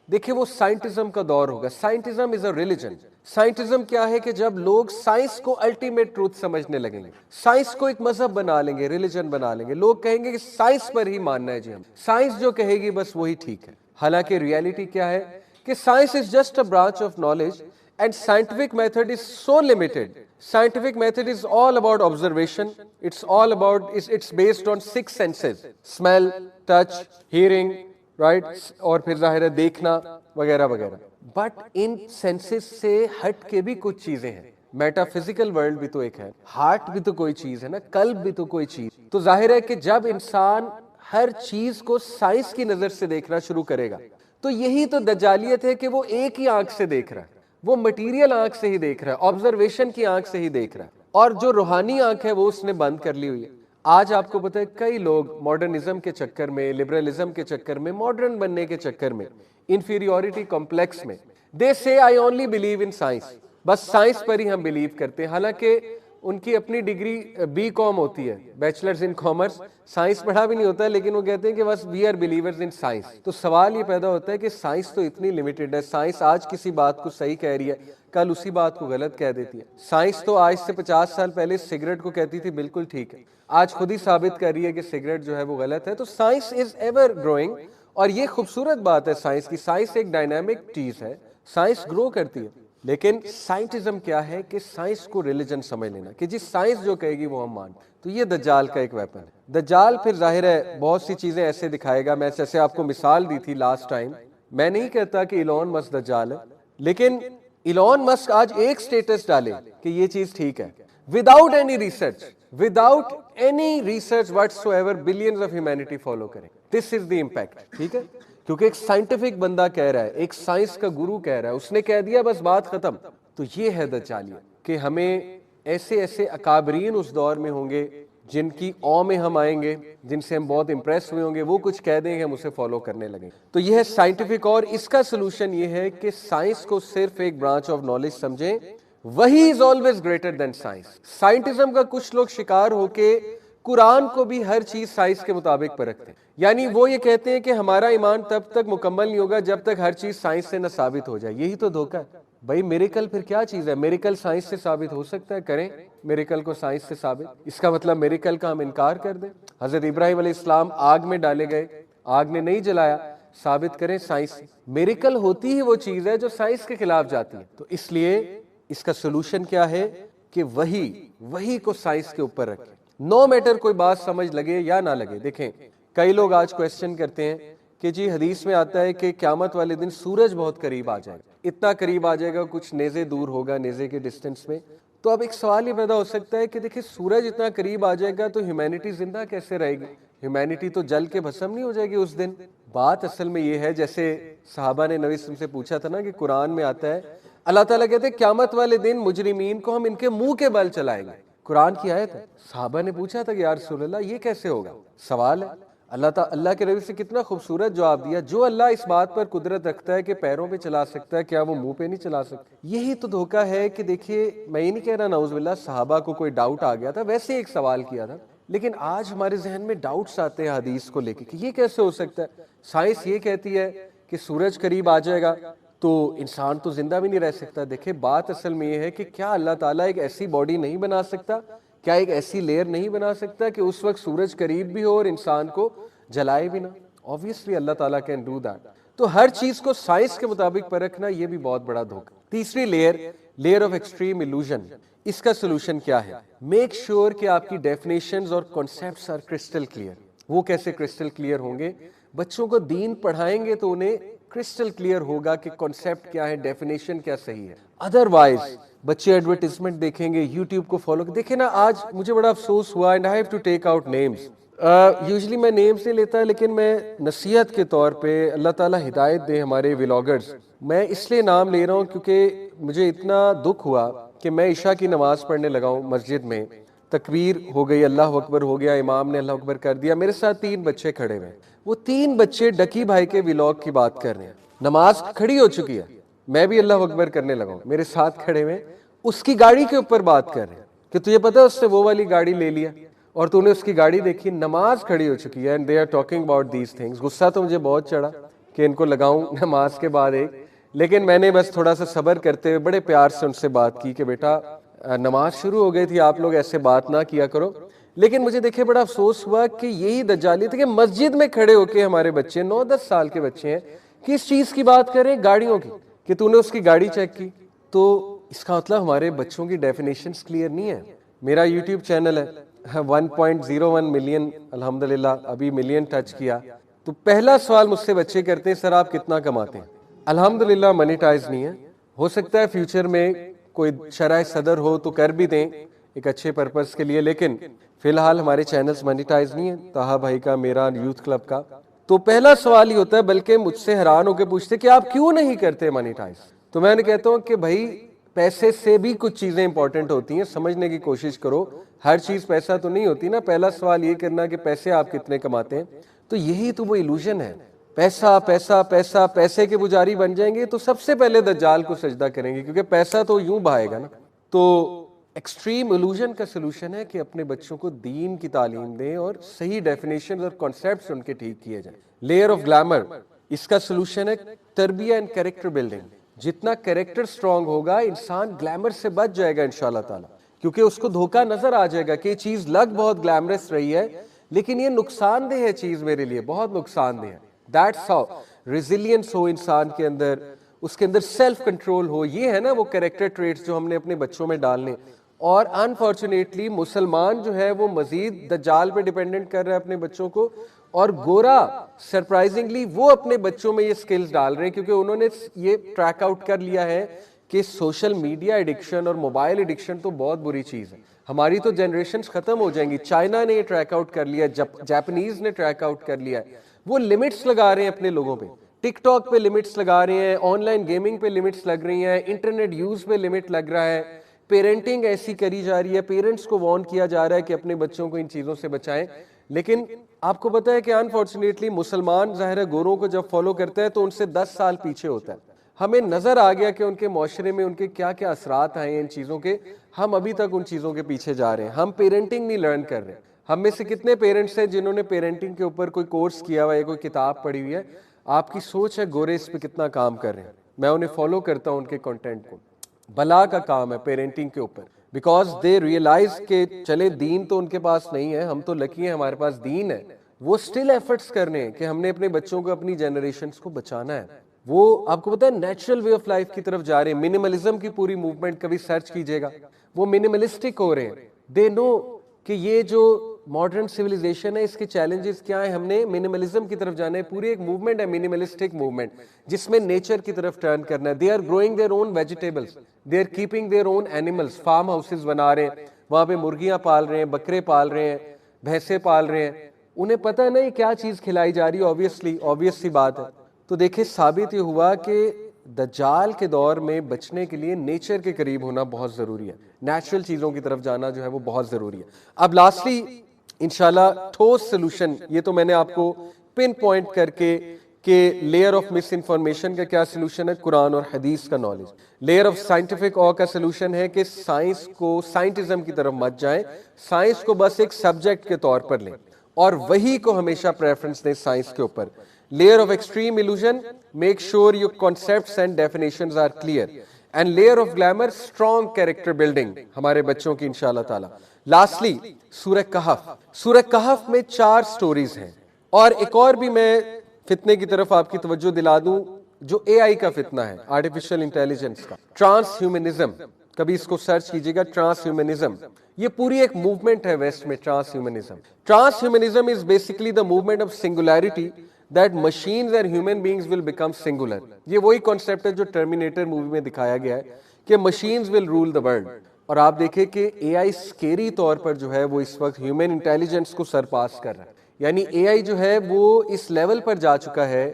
देखिए वो साइंटिज्म का दौर होगा। Scientism is a religion. Scientism क्या है कि जब लोग साइंस को अल्टीमेट ट्रूथ समझने लगेंगे, साइंस को एक मजहब बना लेंगे, रिलीजन बना लेंगे, लोग कहेंगे कि साइंस पर ही मानना है जी, हम साइंस जो कहेगी बस वही ठीक है। हालांकि रियलिटी क्या है कि science is just a branch of knowledge and scientific method is so limited. Scientific method is all about observation, it's all about, it's based on 6 senses, smell, touch, hearing, right, और फिर जाहिर है देखना वगैरह वगैरह। बट इन सेंसेस से हट के भी कुछ चीजें हैं। मेटाफिजिकल वर्ल्ड भी तो एक है, हार्ट भी तो कोई चीज है ना, कल्ब भी तो कोई चीज। तो जाहिर है कि जब इंसान हर चीज को साइंस की नजर से देखना शुरू करेगा, तो यही तो दज्जालियत है कि वो एक ही आंख से देख रहा है, वो मटीरियल आंख से ही देख रहा है, ऑब्जर्वेशन की आंख से ही देख रहा है, और जो रूहानी आंख है वो उसने बंद कर ली हुई है। आज आपको पता है कई लोग मॉडर्निज्म के चक्कर में, लिबरलिज्म के चक्कर में, मॉडर्न बनने के चक्कर में, इंफीरियोरिटी कॉम्प्लेक्स में, दे से I only believe in science, बस साइंस पर ही हम बिलीव करते हैं। हालांकि उनकी अपनी डिग्री BCom होती है, बैचलर्स इन कॉमर्स, साइंस पढ़ा भी नहीं होता है, लेकिन वो कहते हैं कि बस we are believers in science. तो सवाल ये पैदा होता है कि साइंस तो इतनी लिमिटेड है, साइंस आज किसी बात को सही कह रही है, कल उसी बात को गलत कह देती है। साइंस तो आज से 50 साल पहले सिगरेट को कहती थी बिल्कुल ठीक है, आज खुद ही साबित कर रही है कि सिगरेट जो है वो गलत है। तो साइंस इज एवर ग्रोइंग, और ये खूबसूरत बात है साइंस की। साइंस एक डायनामिक चीज है, साइंस ग्रो करती है, लेकिन साइंटिज्म क्या है कि साइंस को रिलीजन समझ लेना कि जी साइंस जो कहेगी वो हम मान। तो ये दज्जाल का एक वेपन है। दज्जाल फिर जाहिर है बहुत सी चीजें ऐसे दिखाएगा। मैं जैसे आपको मिसाल दी थी लास्ट टाइम, मैं नहीं कहता कि इलॉन मस्क दज्जाल है, लेकिन इलॉन मस्क आज एक स्टेटस डाले कि ये चीज ठीक है, without any research, without any research whatsoever, billions of humanity follow करें। दिस इज द इंपैक्ट, ठीक है, क्योंकि एक साइंटिफिक बंदा कह रहा है, एक साइंस का गुरु कह रहा है, उसने कह दिया बस बात खत्म। तो ये है दज्जालियत कि हमें ऐसे ऐसे अकाबरीन उस दौर में होंगे जिनकी औ में हम आएंगे, जिनसे हम बहुत इंप्रेस हुए होंगे, वो कुछ कह देंगे हम उसे फॉलो करने लगेंगे। तो यह है साइंटिफिक, और इसका सोल्यूशन ये है कि साइंस को सिर्फ एक ब्रांच ऑफ नॉलेज समझें, वही is always greater than science. Scientism का कुछ लोग शिकार होके कुरान को भी हर चीज साइंस के मुताबिक परखते हैं, यानी वो ये कहते हैं कि हमारा ईमान तब तक मुकम्मल नहीं होगा जब तक हर चीज साइंस से न साबित हो जाए। यही तो धोखा है भाई। मेरिकल फिर क्या चीज है? मेरिकल साइंस से साबित हो सकता है, करें मेरिकल को साइंस से साबित। इसका मतलब मेरिकल का हम इनकार कर दें? हजरत इब्राहिम अलैहिस्सलाम आग में डाले गए, आग ने नहीं जलाया, साबित करें साइंस से। मेरिकल होती ही वो चीज है जो साइंस के खिलाफ जाती है। तो इसलिए इसका सोल्यूशन क्या है कि वही को साइंस के ऊपर रखें, नो मैटर कोई बात समझ लगे या ना लगे। देखें कई लोग आज क्वेश्चन करते हैं कि जी हदीस में आता है कि क़यामत वाले दिन सूरज बहुत करीब आ जाएगा, इतना करीब आ जाएगा कुछ नेज़े दूर होगा, नेज़े के डिस्टेंस में। तो अब एक सवाल ये पैदा हो सकता है कि देखिए सूरज इतना करीब आ जाएगा तो ह्यूमैनिटी जिंदा कैसे रहेगी? ह्यूमैनिटी तो जल के भस्म नहीं हो जाएगी उस दिन? बात असल में ये है, जैसे सहाबा ने नबी से पूछा था ना कि कुरान में आता है, अल्लाह ताला कहते हैं क़यामत वाले दिन मुजरिमीन को हम इनके मुंह के बल चलाएंगे। कुरान की आयत है। सहाबा ने पूछा था कि या रसूल अल्लाह ये कैसे होगा? सवाल है। अल्लाह के नबी से कितना खूबसूरत जवाब दिया। जो अल्लाह इस बात पर कुदरत रखता है कि पैरों पे चला सकता है, क्या वो मुंह पे नहीं चला सकता? यही तो धोखा है कि देखिए, मैं ये नहीं कह रहा नाउज़ुबिल्लाह सहाबा को कोई डाउट आ गया था, वैसे एक सवाल किया था, लेकिन आज हमारे जहन में डाउट्स आते हैं हदीस को लेके कि ये कैसे हो सकता है। साइंस ये कहती है कि सूरज करीब आ जाएगा तो इंसान तो जिंदा भी नहीं रह सकता। देखिए बात असल में ये है कि क्या अल्लाह ताला एक ऐसी बॉडी नहीं बना सकता, क्या एक ऐसी लेयर नहीं बना सकता कि उस वक्त सूरज करीब भी हो और इंसान को जलाए भी ना? ऑब्वियसली अल्लाह ताला कैन डू दैट। तो हर चीज को साइंस के मुताबिक परखना ये भी बहुत बड़ा धोखा। तीसरी लेयर ऑफ एक्सट्रीम इल्यूजन। इसका सोल्यूशन क्या है? मेक श्योर कि आपकी डेफिनेशंस और कॉन्सेप्ट्स आर क्रिस्टल क्लियर। वो कैसे क्रिस्टल क्लियर होंगे? बच्चों को दीन पढ़ाएंगे तो उन्हें क्रिस्टल क्लियर होगा कि कॉन्सेप्ट क्या है, डेफिनेशन क्या सही है। अदरवाइज बच्चे एडवर्टाइजमेंट देखेंगे, यूट्यूब को फॉलो देखें ना। आज मुझे बड़ा अफसोस हुआ, and I have to take out names. Usually मैं नेम्स नहीं लेता, लेकिन मैं नसीहत के तौर पे, अल्लाह ताला हिदायत दे हमारे व्लॉगर्स, मैं इसलिए नाम ले रहा हूँ क्योंकि मुझे इतना दुख हुआ कि मैं इशा की नमाज पढ़ने लगा हूँ मस्जिद में, तकबीर हो गई, अल्लाह अकबर हो गया, इमाम ने अल्लाह अकबर कर दिया, मेरे साथ 3 बच्चे खड़े हुए। वो 3 बच्चे डकी भाई के व्लॉग की बात कर रहे हैं। नमाज खड़ी हो चुकी है, मैं भी अल्लाह अकबर करने लगा हूँ, मेरे साथ खड़े हुए उसकी गाड़ी के ऊपर बात कर रहे हैं कि तुझे पता है उससे वो वाली गाड़ी ले लिया और तूने उसकी गाड़ी देखी, नमाज खड़ी हो चुकी है, and they are talking about these things. गुस्सा तो मुझे बहुत चढ़ा कि इनको लगाऊं नमाज के बाद एक, लेकिन मैंने बस थोड़ा सा सब्र करते हुए बड़े प्यार से उनसे बात की कि बेटा नमाज शुरू हो गई थी, आप लोग ऐसे बात ना किया करो। लेकिन मुझे देखे बड़ा अफसोस हुआ कि यही दज्जालियत है कि मस्जिद में खड़े होके हमारे बच्चे 9-10 साल के बच्चे हैं, किस चीज की बात करें? गाड़ियों की, कि तूने उसकी गाड़ी चेक की। तो इसका मतलब हमारे बच्चों की डेफिनेशंस क्लियर नहीं है। मेरा यूट्यूब चैनल है 1.01 मिलियन, अल्हम्दुलिल्लाह अभी मिलियन टच किया। तो पहला सवाल मुझसे बच्चे करते हैं, सर आप कितना कमाते हैं? अल्हम्दुलिल्लाह मोनेटाइज नहीं है, हो सकता है फ्यूचर में कोई शराय सदर हो तो कर भी दें एक अच्छे पर्पस के लिए, लेकिन फिलहाल हमारे चैनल्स मोनेटाइज नहीं है, ताहा भाई का, मेरा, यूथ क्लब का। तो पहला सवाल ही होता है, बल्कि मुझसे हैरान होकर पूछते कि आप क्यों नहीं करते मोनेटाइज। तो मैं कहता हूं कि भाई पैसे से भी कुछ चीजें इंपॉर्टेंट होती हैं, समझने की कोशिश करो। हर चीज पैसा तो नहीं होती ना। पहला सवाल ये करना कि पैसे आप कितने कमाते हैं। तो यही तो वो इल्यूजन है, पैसा पैसा पैसा। पैसे के पुजारी बन जाएंगे तो सबसे पहले दज्जाल को सजदा करेंगे, क्योंकि पैसा तो यूं बहाएगा ना। तो एक्सट्रीम इल्यूजन का सोल्यूशन है कि अपने बच्चों को दीन की तालीम दें और सही डेफिनेशन और कॉन्सेप्ट्स उनके ठीक किए जाएं। लेयर ऑफ ग्लैमर, इसका सोल्यूशन है तरबिया एंड कैरेक्टर बिल्डिंग। जितना कैरेक्टर स्ट्रांग होगा, इंसान ग्लैमर से बच जाएगा इंशाल्लाह ताला, क्योंकि उसको धोखा नजर आ जाएगा कि ये चीज लग बहुत ग्लैमरस रही है, लेकिन ये नुकसानदेह है चीज, मेरे लिए बहुत नुकसानदेह है। दैट्स हाउ रेजिलियंस हो इंसान के अंदर, उसके अंदर सेल्फ कंट्रोल हो। ये है ना वो कैरेक्टर ट्रेट्स जो हमने अपने बच्चों में डालने। और अनफॉर्चुनेटली मुसलमान जो है वो मजीद दज्जाल पे डिपेंडेंट कर रहा है अपने बच्चों को, और गोरा सरप्राइजिंगली वो अपने बच्चों में ये स्किल्स डाल रहे हैं, क्योंकि उन्होंने ये ट्रैक आउट कर लिया है कि सोशल मीडिया एडिक्शन और मोबाइल एडिक्शन तो बहुत बुरी चीज है। हमारी तो जनरेशन खत्म हो जाएंगी। चाइना ने ये ट्रैक आउट कर लिया, जापानीज ने ट्रैक आउट कर लिया है। वो लिमिट्स लगा रहे हैं अपने लोगों पे, टिकटॉक पे लिमिट्स लगा रहे हैं, ऑनलाइन गेमिंग पे लिमिट्स लग रही हैं, इंटरनेट यूज पे लिमिट लग रहा है, पेरेंटिंग ऐसी करी जा रही है, पेरेंट्स को वार्न किया जा रहा है कि अपने बच्चों को इन चीजों से बचाएं। लेकिन आपको पता है कि अनफॉर्चुनेटली मुसलमान ज़ाहिर है गोरों को जब फॉलो करता है तो उनसे 10 साल पीछे होता है। हमें नजर आ गया कि उनके माशरे में उनके क्या क्या असरात आए हैं इन चीज़ों के। हम अभी तक उन चीज़ों के पीछे जा रहे हैं, हम पेरेंटिंग नहीं लर्न कर रहे। हम में से कितने पेरेंट्स हैं जिन्होंने पेरेंटिंग के ऊपर कोई कोर्स किया हुआ है, कोई किताब पढ़ी हुई है? आपकी सोच है गोरे इस पे कितना काम कर रहे हैं। मैं उन्हें फॉलो करता हूं, उनके कंटेंट को। भला का काम है पेरेंटिंग के ऊपर, बिकॉज दे रियलाइज के चले दीन तो उनके पास नहीं है, हम तो लकी हैं हमारे पास दीन है। वो स्टिल एफर्ट्स कर रहे हैं कि हमने अपने बच्चों को, अपनी जनरेशन्स को बचाना है। वो आपको पता है नेचुरल वे ऑफ लाइफ की तरफ जा रहे हैं। मिनिमलिज्म की पूरी मूवमेंट कभी सर्च कीजिएगा, वो मिनिमलिस्टिक हो रहे हैं। दे नो कि ये जो मॉडर्न सिविलाइजेशन है इसके चैलेंजेस क्या है, हमने मिनिमलिज्म की तरफ जाना है। पूरी एक मूवमेंट है मिनिमलिस्टिक मूवमेंट, जिसमें नेचर की तरफ टर्न करना है। They are growing their own vegetables, they are keeping their own animals. Farm houses बना रहे हैं, वहां पे मुर्गियां पाल रहे हैं, बकरे पाल रहे हैं, भैंसे पाल रहे हैं। उन्हें पता नहीं क्या चीज खिलाई जा रही है, ऑब्वियसली ऑब्वियस सी बात है। तो देखिए साबित ये हुआ कि दज्जाल के दौर में बचने के लिए नेचर के करीब होना बहुत जरूरी है, नेचुरल चीजों की तरफ जाना जो है वो बहुत जरूरी है। अब लास्टली इंशाल्लाह ठोस सोल्यूशन, ये तो मैंने आपको पिन पॉइंट करके कि लेयर ऑफ मिस इन्फॉर्मेशन का क्या सोल्यूशन है, कुरान और हदीस का नॉलेज। लेयर ऑफ साइंटिफिक ऑ का सोल्यूशन है कि साइंस को, साइंटिज्म की तरफ मत जाएं, साइंस को बस एक सब्जेक्ट के तौर पर लें और वही को हमेशा प्रेफरेंस दें साइंस के ऊपर। Layer of extreme illusion, make sure your concepts and definitions are clear. And layer of glamour, strong character building हमारे बच्चों की इंशाल्लाह ताला। लास्टली सूरह कहफ, सूरह कहफ में 4 स्टोरीज हैं। और एक और भी मैं फितने की तरफ आपकी तवज्जो दिला दूं, जो एआई का फितना है, आर्टिफिशियल इंटेलिजेंस का, ट्रांस ह्यूमनिज्म। कभी इसको सर्च कीजिएगा, ट्रांस ह्यूमनिज्म। ये पूरी एक मूवमेंट है वेस्ट में, transhumanism. Transhumanism is basically the movement of singularity, that machines and human beings will become singular. ये वही कॉन्सेप्ट है जो टर्मिनेटर मूवी में दिखाया गया है कि machines will rule the world. और आप देखें कि एआई स्केरी तौर पर जो है वो इस वक्त ह्यूमन इंटेलिजेंस को सरपास कर रहा है। यानी एआई जो है वो इस लेवल पर जा चुका है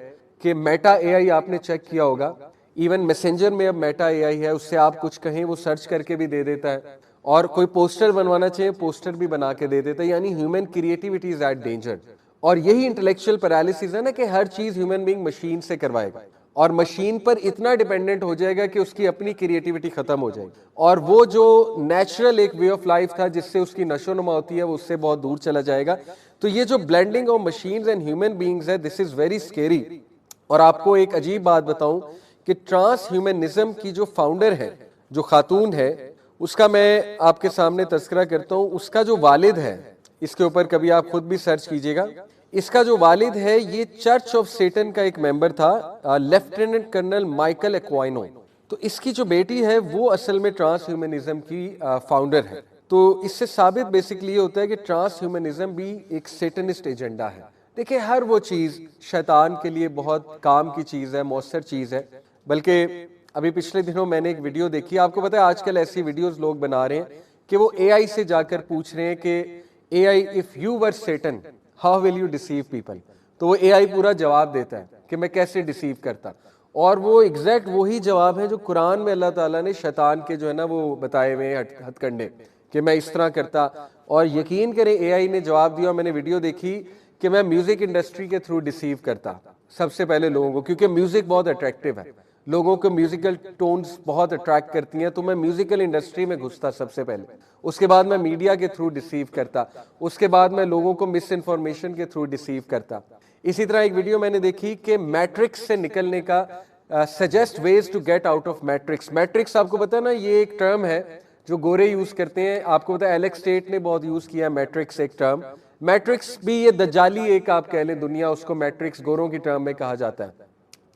कि मेटा एआई आपने चेक किया होगा, इवन मैसेंजर में अब मेटा एआई है, उससे आप कुछ कहें वो सर्च करके भी दे देता है, और कोई पोस्टर बनवाना चाहिए पोस्टर भी बना के दे देता है। यानी human creativity is at danger. और यही इंटेलेक्चुअल पैरालिसिस है ना कि हर चीज ह्यूमन बीइंग मशीन से करवाएगा और मशीन पर इतना डिपेंडेंट हो जाएगा कि उसकी अपनी क्रिएटिविटी खत्म हो जाएगी, और वो जो नेचुरल एक वे ऑफ लाइफ था जिससे उसकी नशोनुमा होती है वो उससे बहुत दूर चला जाएगा। तो ये जो blending of machines and human beings है, दिस इज वेरी स्केरी। और आपको एक अजीब बात बताऊं कि ट्रांस ह्यूमनिज्म की जो फाउंडर है, जो खातून है, उसका मैं आपके सामने तस्करा करता हूं। उसका जो वालिद है, इसके ऊपर कभी आप खुद भी सर्च कीजिएगा, इसका जो वालिद है ये चर्च ऑफ सेटन का एक मेंबर था, लेफ्टिनेंट कर्नल माइकल एक्वाइनो। तो इसकी जो बेटी है वो असल में ट्रांस ह्यूमनिज्म की फाउंडर है। तो इससे साबित बेसिकली ये होता है कि ट्रांस ह्यूमनिज्म भी एक सेटनिस्ट एजेंडा है। देखिए हर वो चीज शैतान के लिए बहुत काम की चीज है, मौसर चीज है। बल्कि अभी पिछले दिनों मैंने एक वीडियो देखी, आपको पता है आजकल ऐसी वीडियोस लोग बना रहे हैं कि वो एआई से जाकर पूछ रहे हैं कि AI, if you were Satan, how will you deceive people? तो वो AI पूरा जवाब देता है कि मैं कैसे डिसीव करता, और वो एग्जैक्ट वही जवाब है जो कुरान में अल्लाह ताला ने शैतान के जो है ना वो बताए हुए हथकंडे कि मैं इस तरह करता। और यकीन करें AI ने जवाब दिया, मैंने वीडियो देखी कि मैं म्यूजिक इंडस्ट्री के थ्रू डिसीव करता सबसे पहले लोगों को, क्योंकि म्यूजिक बहुत अट्रैक्टिव है, लोगों को म्यूजिकल टोन्स बहुत अट्रैक्ट करती हैं, तो मैं म्यूजिकल इंडस्ट्री में घुसता सबसे पहले, उसके बाद मैं मीडिया के थ्रू डिसीव करता, उसके बाद मैं लोगों को मिस इन्फॉर्मेशन के थ्रू डिसीव करता। इसी तरह एक वीडियो मैंने देखी कि मैट्रिक्स से निकलने का suggest ways to get out of matrix. Matrix आपको पता है ना, ये एक टर्म है जो गोरे यूज करते हैं, आपको पता है एलेक्स स्टेट ने बहुत यूज किया मैट्रिक्स एक टर्म। मैट्रिक्स भी ये दज्जाली एक आप कह लें दुनिया, उसको मैट्रिक्स गोरों की टर्म में कहा जाता है।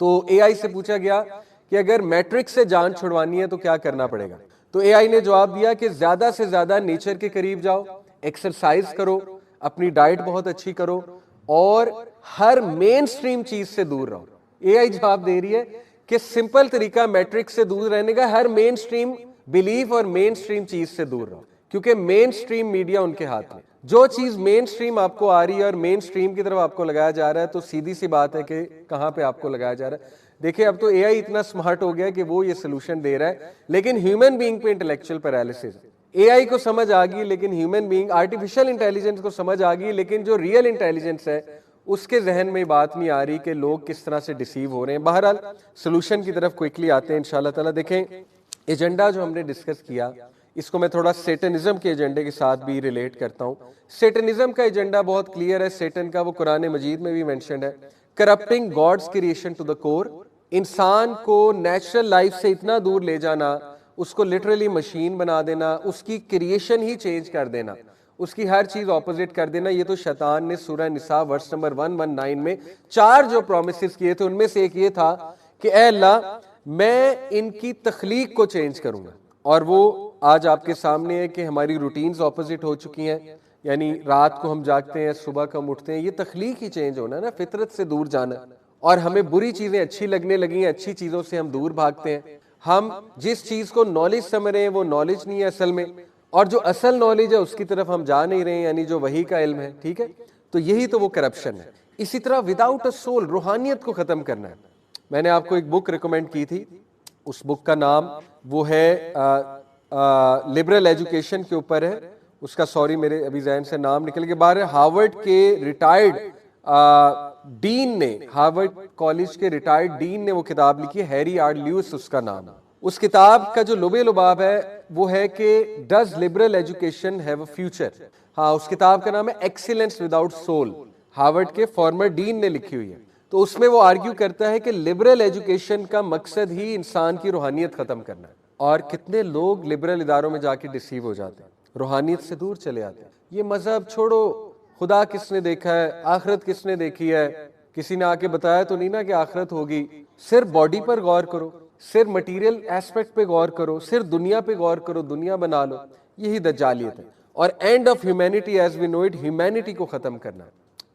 तो AI से पूछा गया कि अगर मैट्रिक्स से जान छुड़वानी है तो क्या करना पड़ेगा, तो AI ने जवाब दिया कि ज्यादा से ज्यादा नेचर के करीब जाओ, एक्सरसाइज करो, अपनी डाइट बहुत अच्छी करो, और हर मेन स्ट्रीम चीज से दूर रहो। AI जवाब दे रही है कि सिंपल तरीका मैट्रिक्स से दूर रहने का, हर मेन स्ट्रीम बिलीफ और मेन स्ट्रीम चीज से दूर रहो, क्योंकि मेन स्ट्रीम मीडिया उनके हाथ में, जो चीज मेन स्ट्रीम आपको आ रही है और मेन स्ट्रीम की तरफ आपको लगाया जा रहा है, तो सीधी सी बात है कि कहां पे आपको लगाया जा रहा है। देखिए अब तो AI इतना स्मार्ट हो गया कि वो ये सोल्यूशन दे रहा है, लेकिन ह्यूमन बीइंग पे इंटेलेक्चुअल पैरालिसिस। AI को समझ आ गई, लेकिन ह्यूमन बीइंग, आर्टिफिशियल इंटेलिजेंस को समझ आ गई, लेकिन जो रियल इंटेलिजेंस है उसके जहन में बात नहीं आ रही कि लोग किस तरह से डिसीव हो रहे हैं। बहरहाल सोल्यूशन की तरफ क्विकली आते हैं इंशाल्लाह ताला। देखें एजेंडा जो हमने डिस्कस किया, इसको मैं थोड़ा सेटनिज्म के एजेंडे के साथ भी रिलेट करता हूं। सेटनिज्म का एजेंडा बहुत क्लियर है, सेटन का वो कुरान मजीद में भी मेंशन है, corrupting God's creation to the core, इंसान को नेचुरल लाइफ से इतना दूर ले जाना, उसको लिटरली मशीन बना देना, उसकी क्रिएशन ही चेंज कर देना, उसकी हर चीज ऑपोजिट कर देना। ये तो शैतान ने सूरह निसा वर्स नंबर 119 में 4 जो प्रोमिसेस किए थे, उनमें से एक ये था कि ए अल्लाह मैं इनकी तख्लीक को चेंज करूंगा, और वो आज आपके सामने है कि हमारी रूटीन्स ऑपोजिट हो चुकी हैं, यानी रात को हम जागते हैं, सुबह को हम उठते हैं, ये तख्लीक ही चेंज होना ना, फितरत से दूर जाना, और हमें बुरी चीजें अच्छी लगने लगी हैं, अच्छी चीजों से हम दूर भागते हैं। हम जिस चीज को नॉलेज समझ रहे हैं वो नॉलेज नहीं है असल में, और जो असल नॉलेज है उसकी तरफ हम जा नहीं रहे हैं, यानी जो वही का इल्म है, ठीक है। तो यही तो वो करप्शन है। इसी तरह विदाउट अ सोल, रूहानियत को खत्म करना है। मैंने आपको एक बुक रिकमेंड की थी, उस बुक का नाम वो है लिबरल एजुकेशन के ऊपर है, उसका सॉरी मेरे अभी जहन से नाम निकल के बाहर है। हार्वर्ड के रिटायर्ड डीन ने, हार्वर्ड कॉलेज के रिटायर्ड डीन ने वो किताब लिखी है, हैरी आर ल्यूइस उसका नाम। उस किताब का जो लुबे लुबाब है वो है कि does liberal education have a future. हाँ, उस किताब का नाम है एक्सीलेंस विदाउट सोल, हार्वर्ड के फॉर्मर डीन ने लिखी हुई है। तो उसमें वो आर्ग्यू करता है कि लिबरल एजुकेशन का मकसद ही इंसान की रूहानियत खत्म करना है, और कितने लोग लिबरल इदारों में जाके डिसीव हो जाते हैं, रूहानियत से दूर चले आते हैं। ये मजहब छोड़ो, खुदा किसने देखा है, आखिरत किसने देखी है, किसी ने आके बताया तो नहीं ना कि आखिरत होगी। सिर्फ बॉडी पर गौर करो, सिर्फ मटेरियल एस्पेक्ट पे गौर करो, सिर्फ दुनिया पे गौर करो, दुनिया बना लो, यही दज्जालियत है। और end of humanity as we know it, humanity को खत्म करना,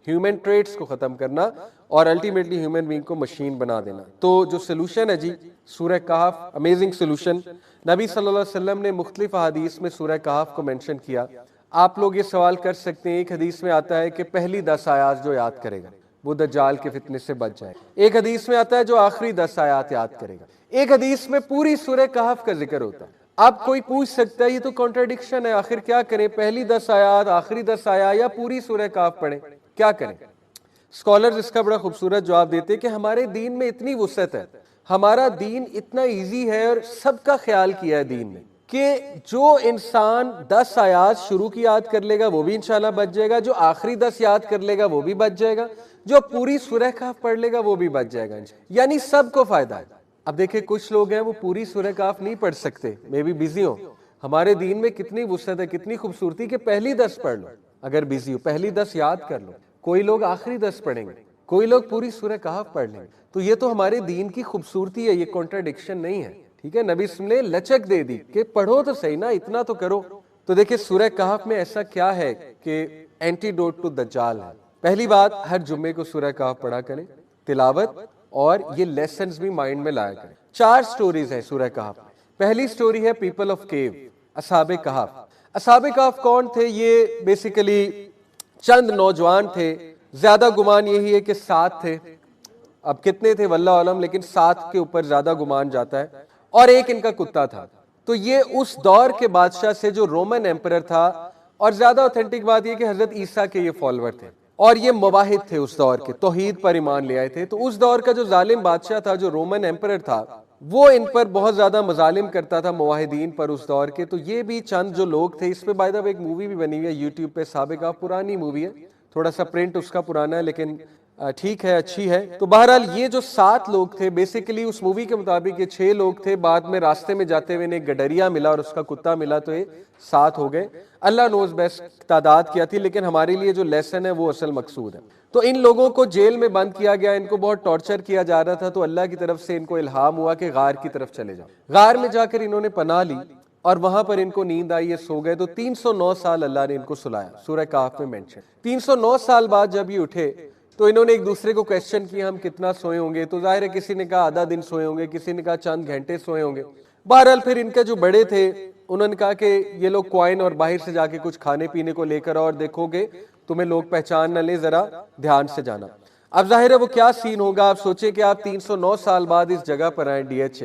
ह्यूमन ट्रेड्स को खत्म करना, और अल्टीमेटली ह्यूमन बीइंग को मशीन बना देना। तो जो सोल्यूशन है जी, सूरह कहफ, अमेजिंग सोल्यूशन। नबी सल्लल्लाहु अलैहि वसल्लम ने मुख्तलिफ हदीस में सूरह कहफ को मेंशन किया। आप लोग ये सवाल कर सकते हैं, एक हदीस में आता है कि पहली 10 आयात जो याद करेगा वो दज्जाल के फितने से बच जाए। एक हदीस में आता है जो आखिरी 10 आयात याद करेगा। एक हदीस में पूरी सूरह कहफ का जिक्र होता है। अब कोई पूछ सकता है ये तो कॉन्ट्रडिक्शन है, आखिर क्या करें, पहली 10 आयात, आखिरी 10 आयात, या पूरी सूरह कहफ पढ़ें, क्या करें? स्कॉलर्स इसका बड़ा खूबसूरत जवाब देते हैं कि हमारे दीन में इतनी वुसअत है, हमारा दीन इतना इजी है, और सबका ख्याल किया है दीन में कि जो इंसान 10 आयात शुरू की याद कर लेगा वो भी इंशाल्लाह बच जाएगा, जो आखिरी 10 याद कर लेगा वो भी बच जाएगा, जो पूरी सूरह कहफ पढ़ लेगा वो भी बच जाएगा, यानी सबको फायदा है। अब देखिए कुछ लोग हैं वो पूरी सूरह कहफ नहीं पढ़ सकते, मे बी बिजी हो। हमारे दीन में कितनी वुसअत है, कितनी खूबसूरती कि पहली 10 पढ़ लो, अगर बिजी हो पहली 10 याद कर लो। कोई लोग आखिरी 10 पढ़ेंगे, कोई लोग पूरी सूरह कहफ पढ़ लेंगे। तो ये तो हमारे दीन की खूबसूरती है, ये कॉन्ट्रडिक्शन नहीं है, ठीक है। नबी ने लचक दे दी कि पढ़ो तो सही ना, इतना तो करो। तो देखिए सूरह कहफ में ऐसा क्या है कि एंटीडोट टू दज्जाल है। पहली बात, हर जुम्मे को सूरह कहफ पढ़ा करें, तिलावत, और ये लेसन्स भी माइंड में लाया करें। 4 स्टोरीज हैं सूरह कहफ में। पहली स्टोरी है पीपल ऑफ केव, असहाबे कहफ। असहाबे कहफ कौन थे? ये बेसिकली चंद नौजवान थे, ज्यादा गुमान यही है कि 7 थे, अब कितने थे वल्लाह आलम, लेकिन 7 के ऊपर ज्यादा गुमान जाता है, और एक इनका कुत्ता था। तो ये उस दौर के बादशाह से जो रोमन एम्परर था, और ज्यादा ऑथेंटिक बात यह कि हजरत ईसा के ये फॉलोअर थे, और ये मुवाहिद थे उस दौर के, तौहीद पर ईमान ले आए थे। तो उस दौर का जो जालिम बादशाह था, जो रोमन एम्परर था, वो इन पर बहुत ज्यादा मजालिम करता था, मुवाहिदीन पर उस दौर के। तो ये भी चंद जो लोग थे, इस पे बाय द वे एक मूवी भी बनी हुई है यूट्यूब पे, असहाबे कहफ, पुरानी मूवी है, थोड़ा सा प्रिंट उसका पुराना है, लेकिन ठीक है, अच्छी है। तो बहरहाल ये जो 7 लोग थे, बेसिकली उस मूवी के मुताबिक ये 6 लोग थे, बाद में रास्ते में जाते हुए इन्हें गडरिया मिला और उसका कुत्ता मिला, तो ये 7 हो गए। अल्लाह नोज बेस्ट तादाद क्या थी, लेकिन हमारे लिए जो लेसन है वो असल मकसूद है। तो इन लोगों को जेल में बंद किया गया, इनको बहुत टॉर्चर किया जा रहा था। तो अल्लाह की तरफ से इनको इल्हाम हुआ कि गार की तरफ चले जाओ। गार में जाकर इन्होंने पनाह ली और वहां पर इनको नींद आई, ये सो गए। तो 309 साल अल्लाह ने इनको सुलाया, सूरह कहफ में मेंशन। 309 साल बाद जब ये उठे तो इन्होंने एक दूसरे को क्वेश्चन किया, हम कितना सोए होंगे? तो जाहिर है किसी ने कहा आधा दिन सोए होंगे, किसी ने कहा चंद घंटे सोए होंगे। बहरहाल फिर इनके जो बड़े थे उन्होंने कहा कि ये लोग क्वाइन और बाहर से जाके कुछ खाने पीने को लेकर आओ और देखोगे तुम्हें लोग पहचान न ले, जरा ध्यान से जाना। अब जाहिर है वो क्या सीन होगा, आप सोचे कि आप 309 साल बाद इस जगह पर आए DH,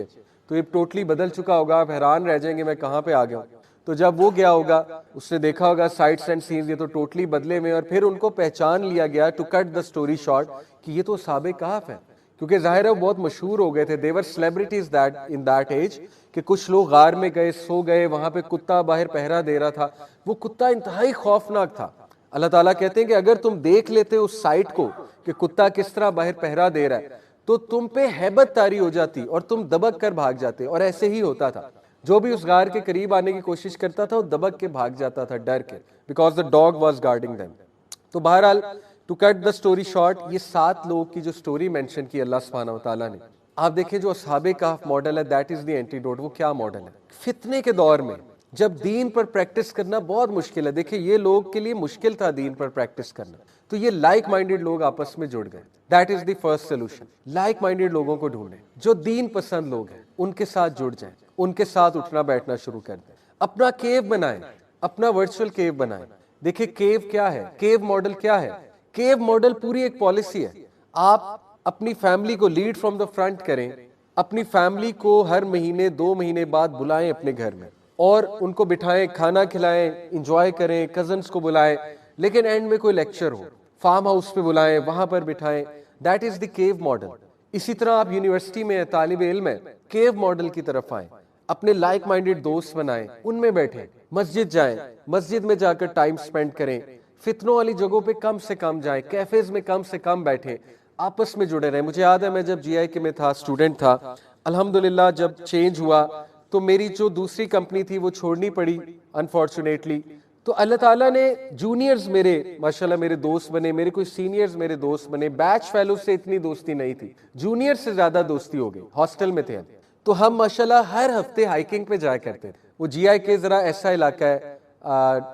तो ये टोटली बदल चुका होगा, आप हैरान रह जाएंगे मैं कहाँ पे आ गया हूँ। तो जब वो गया होगा उसने देखा होगा साइट्स एंड सीन्स, ये तो टोटली बदले हुए, और फिर उनको पहचान लिया गया, to cut the story short, कि ये तो असहाबे कहफ है, क्योंकि जाहिर है वो बहुत मशहूर हो गए थे, they were celebrities that in that age, कि कुछ लोग गार में गए, सो गए, वहां पे कुत्ता बाहर पहरा दे रहा था, वो कुत्ता इंतहाई खौफनाक था। अल्लाह ताला कहते हैं कि अगर तुम देख लेते उस साइट को कि कुत्ता किस तरह बाहर पहरा दे रहा है, तो तुम पे हैबत तारी हो जाती और तुम दबक कर भाग जाते। और ऐसे ही होता था, जो भी उस गार के करीब आने की कोशिश करता था वो दबक के भाग जाता था डर के, because the dog was guarding them. तो बहरहाल to cut the story short, ये 7 लोग की जो स्टोरी मेंशन की अल्लाह सुब्हानहू व तआला ने, आप देखें जो असहाबे कहफ मॉडल है, दैट इज द एंटीडोट। वो क्या मॉडल है? फितने के दौर में जब दीन पर प्रैक्टिस करना बहुत मुश्किल है, देखिए ये लोग के लिए मुश्किल था दीन पर प्रैक्टिस करना, तो ये लाइक माइंडेड लोग आपस में जुड़ गए। That is the first solution, like minded लोगों को ढूंढें, जो दीन पसंद लोग हैं उनके साथ जुड़ जाएं, उनके साथ उठना बैठना शुरू कर दें, अपना केव बनाएं, अपना वर्चुअल केव बनाएं। देखिए केव क्या है, केव मॉडल क्या है? केव मॉडल पूरी एक पॉलिसी है। आप अपनी फैमिली को लीड फ्रॉम द फ्रंट करें, अपनी फैमिली को हर महीने 2 महीने बाद बुलाएं अपने घर में और उनको बिठाएं, खाना खिलाएं, इंजॉय करें, कजन्स को बुलाएं, लेकिन एंड में कोई लेक्चर हो, फार्म हाउस पे बुलाएं, वहां पर बिठाएं। That is the cave model. इसी तरह आप यूनिवर्सिटी में तालिब इल्म में केव मॉडल की तरफ आए, अपने लाइक माइंडेड दोस्त बनाएं, उनमें बैठें, मस्जिद जाएं, मस्जिद में जाकर टाइम स्पेंड करें, फितनों वाली जगहों पे कम से कम जाएं, कैफेज में कम से कम बैठें, आपस में जुड़े रहें। मुझे याद है मैं जब GIK में था, स्टूडेंट था, अल्हम्दुलिल्लाह जब चेंज हुआ तो मेरी जो दूसरी कंपनी थी वो छोड़नी पड़ी अनफॉर्चुनेटली। तो अल्लाह ताला ने जूनियर्स मेरे माशाल्लाह मेरे दोस्त बने, मेरे कोई सीनियर्स मेरे दोस्त बने, बैच फेलो से इतनी दोस्ती नहीं थी, जूनियर से ज्यादा दोस्ती हो गई। हॉस्टल में थे हम, तो हम माशाल्लाह हर हफ्ते हाइकिंग पे जाया करते थे। वो GIK जरा ऐसा इलाका है,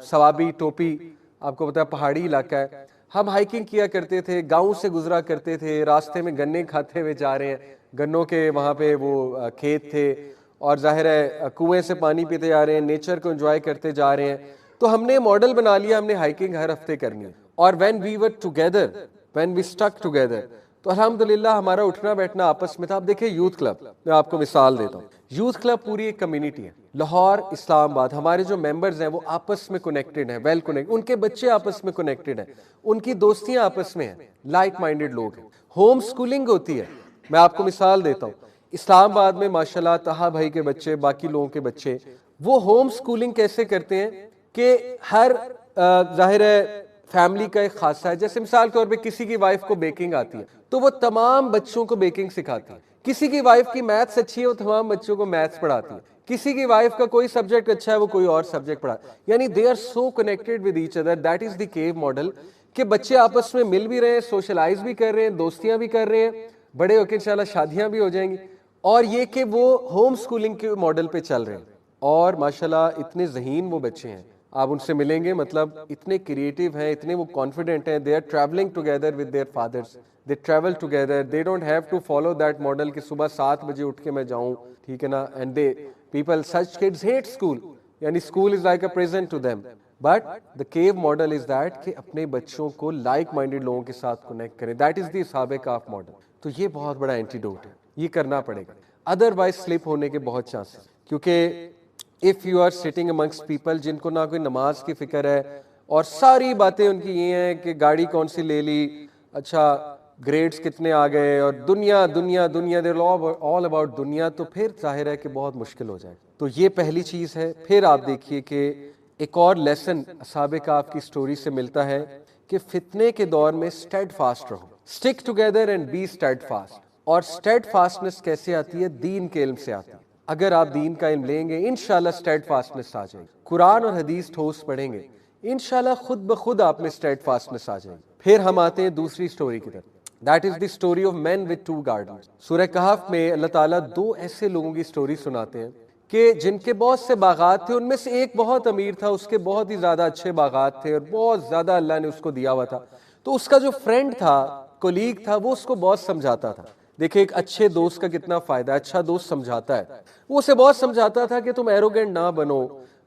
सवाबी टोपी आपको पता है पहाड़ी इलाका है, हम हाइकिंग किया करते थे, गाँव से गुजरा करते थे, रास्ते में गन्ने खाते हुए जा रहे हैं, गन्नों के वहाँ पे वो खेत थे और जाहिर है कुएं से पानी पीते जा रहे हैं, नेचर को एंजॉय करते जा रहे हैं। तो हमने मॉडल बना लिया, हमने हाइकिंग हर हफ्ते करनी है। और when we were together, when we stuck together, तो अल्हम्दुलिल्लाह हमारा उठना बैठना आपस में था। अब देखिए यूथ क्लब, मैं आपको मिसाल देता हूँ, यूथ क्लब पूरी एक कम्युनिटी है, लाहौर, इस्लामाबाद, हमारे जो मेंबर्स हैं वो आपस में कनेक्टेड हैं, वेल कनेक्टेड, उनके बच्चे आपस में कनेक्टेड हैं, उनकी दोस्तियां आपस में हैं, लाइक माइंडेड लोग हैं। होम स्कूलिंग होती है, मैं आपको मिसाल देता हूँ, इस्लामाबाद में माशाल्लाह ताहा भाई के बच्चे, बाकी लोगों के बच्चे, वो होम स्कूलिंग कैसे करते हैं कि हर जाहिर है फैमिली का एक खासा है, जैसे मिसाल के तौर पे किसी की वाइफ को बेकिंग आती है तो वो तमाम बच्चों को बेकिंग सिखाती है, किसी की वाइफ की मैथ्स अच्छी है वो तमाम बच्चों को मैथ्स पढ़ाती है, किसी की वाइफ का कोई सब्जेक्ट अच्छा है वो कोई और सब्जेक्ट पढ़ा, यानी they are so connected with each other. That is the cave model, कि बच्चे आपस में मिल भी रहे हैं, सोशलाइज भी कर रहे हैं, दोस्तियां भी कर रहे हैं, बड़े होकर इंशाल्लाह शादियां भी हो जाएंगी, और ये कि वो होम स्कूलिंग के मॉडल पे चल रहे हैं। और माशाल्लाह इतने ज़हीन वो बच्चे हैं, आप उनसे मिलेंगे, मतलब इतने क्रिएटिव हैं, इतने वो कॉन्फिडेंट हैं, they are travelling together with their fathers, they travel together, they don't have to follow that model कि सुबह 7 बजे उठ के मैं जाऊं, ठीक है ना, and they people such kids hate school, यानी school is like a prison to them, but the cave model is that कि अपने बच्चों को लाइक माइंडेड लोगों के साथ कनेक्ट करें, दैट इज द असहाबे काफ मॉडल। तो ये बहुत बड़ा एंटीडोट है, ये करना पड़ेगा, अदरवाइज स्लिप होने के बहुत चांसेस। क्योंकि if you are sitting amongst people जिनको ना कोई नमाज की फिक्र है और सारी बातें उनकी ये हैं कि गाड़ी कौन सी ले ली, अच्छा ग्रेड्स कितने आ गए, और दुनिया दुनिया दुनिया, दे ऑल अबाउट दुनिया, तो फिर जाहिर है कि बहुत मुश्किल हो जाएगा। तो ये पहली चीज़ है। फिर आप देखिए कि एक और लेसन असहाबे काफ की स्टोरी से मिलता है कि फितने के दौर में स्टेड फास्ट रहो, stick together and be steadfast. और स्टेड फास्टनेस कैसे आती है? दीन के इल्म से आती है। अगर आप दीन का इल्म लेंगे इंशाल्लाह स्टेड फास्टनेस आ जाएगी, कुरान और हदीस ठोस पढ़ेंगे इंशाल्लाह खुद ब खुद आप में स्टेड फास्टनेस आ जाएगी। फिर हम आते हैं दूसरी स्टोरी की तरफ, that is the story of man with 2 gardens. सूरह कहफ में अल्लाह ताला 2 ऐसे लोगों की स्टोरी सुनाते हैं कि जिनके बहुत से बागात थे, उनमें से एक बहुत अमीर था, उसके बहुत ही ज्यादा अच्छे बागात थे और बहुत ज्यादा अल्लाह ने उसको दिया हुआ था। तो उसका जो फ्रेंड था, कोलीग था, वो उसको बहुत समझाता था। देखिए एक अच्छे दोस्त का कितना फायदा है, अच्छा दोस्त समझाता है। वो उसे बहुत समझाता था कि तुम एरोगेंट ना बनो।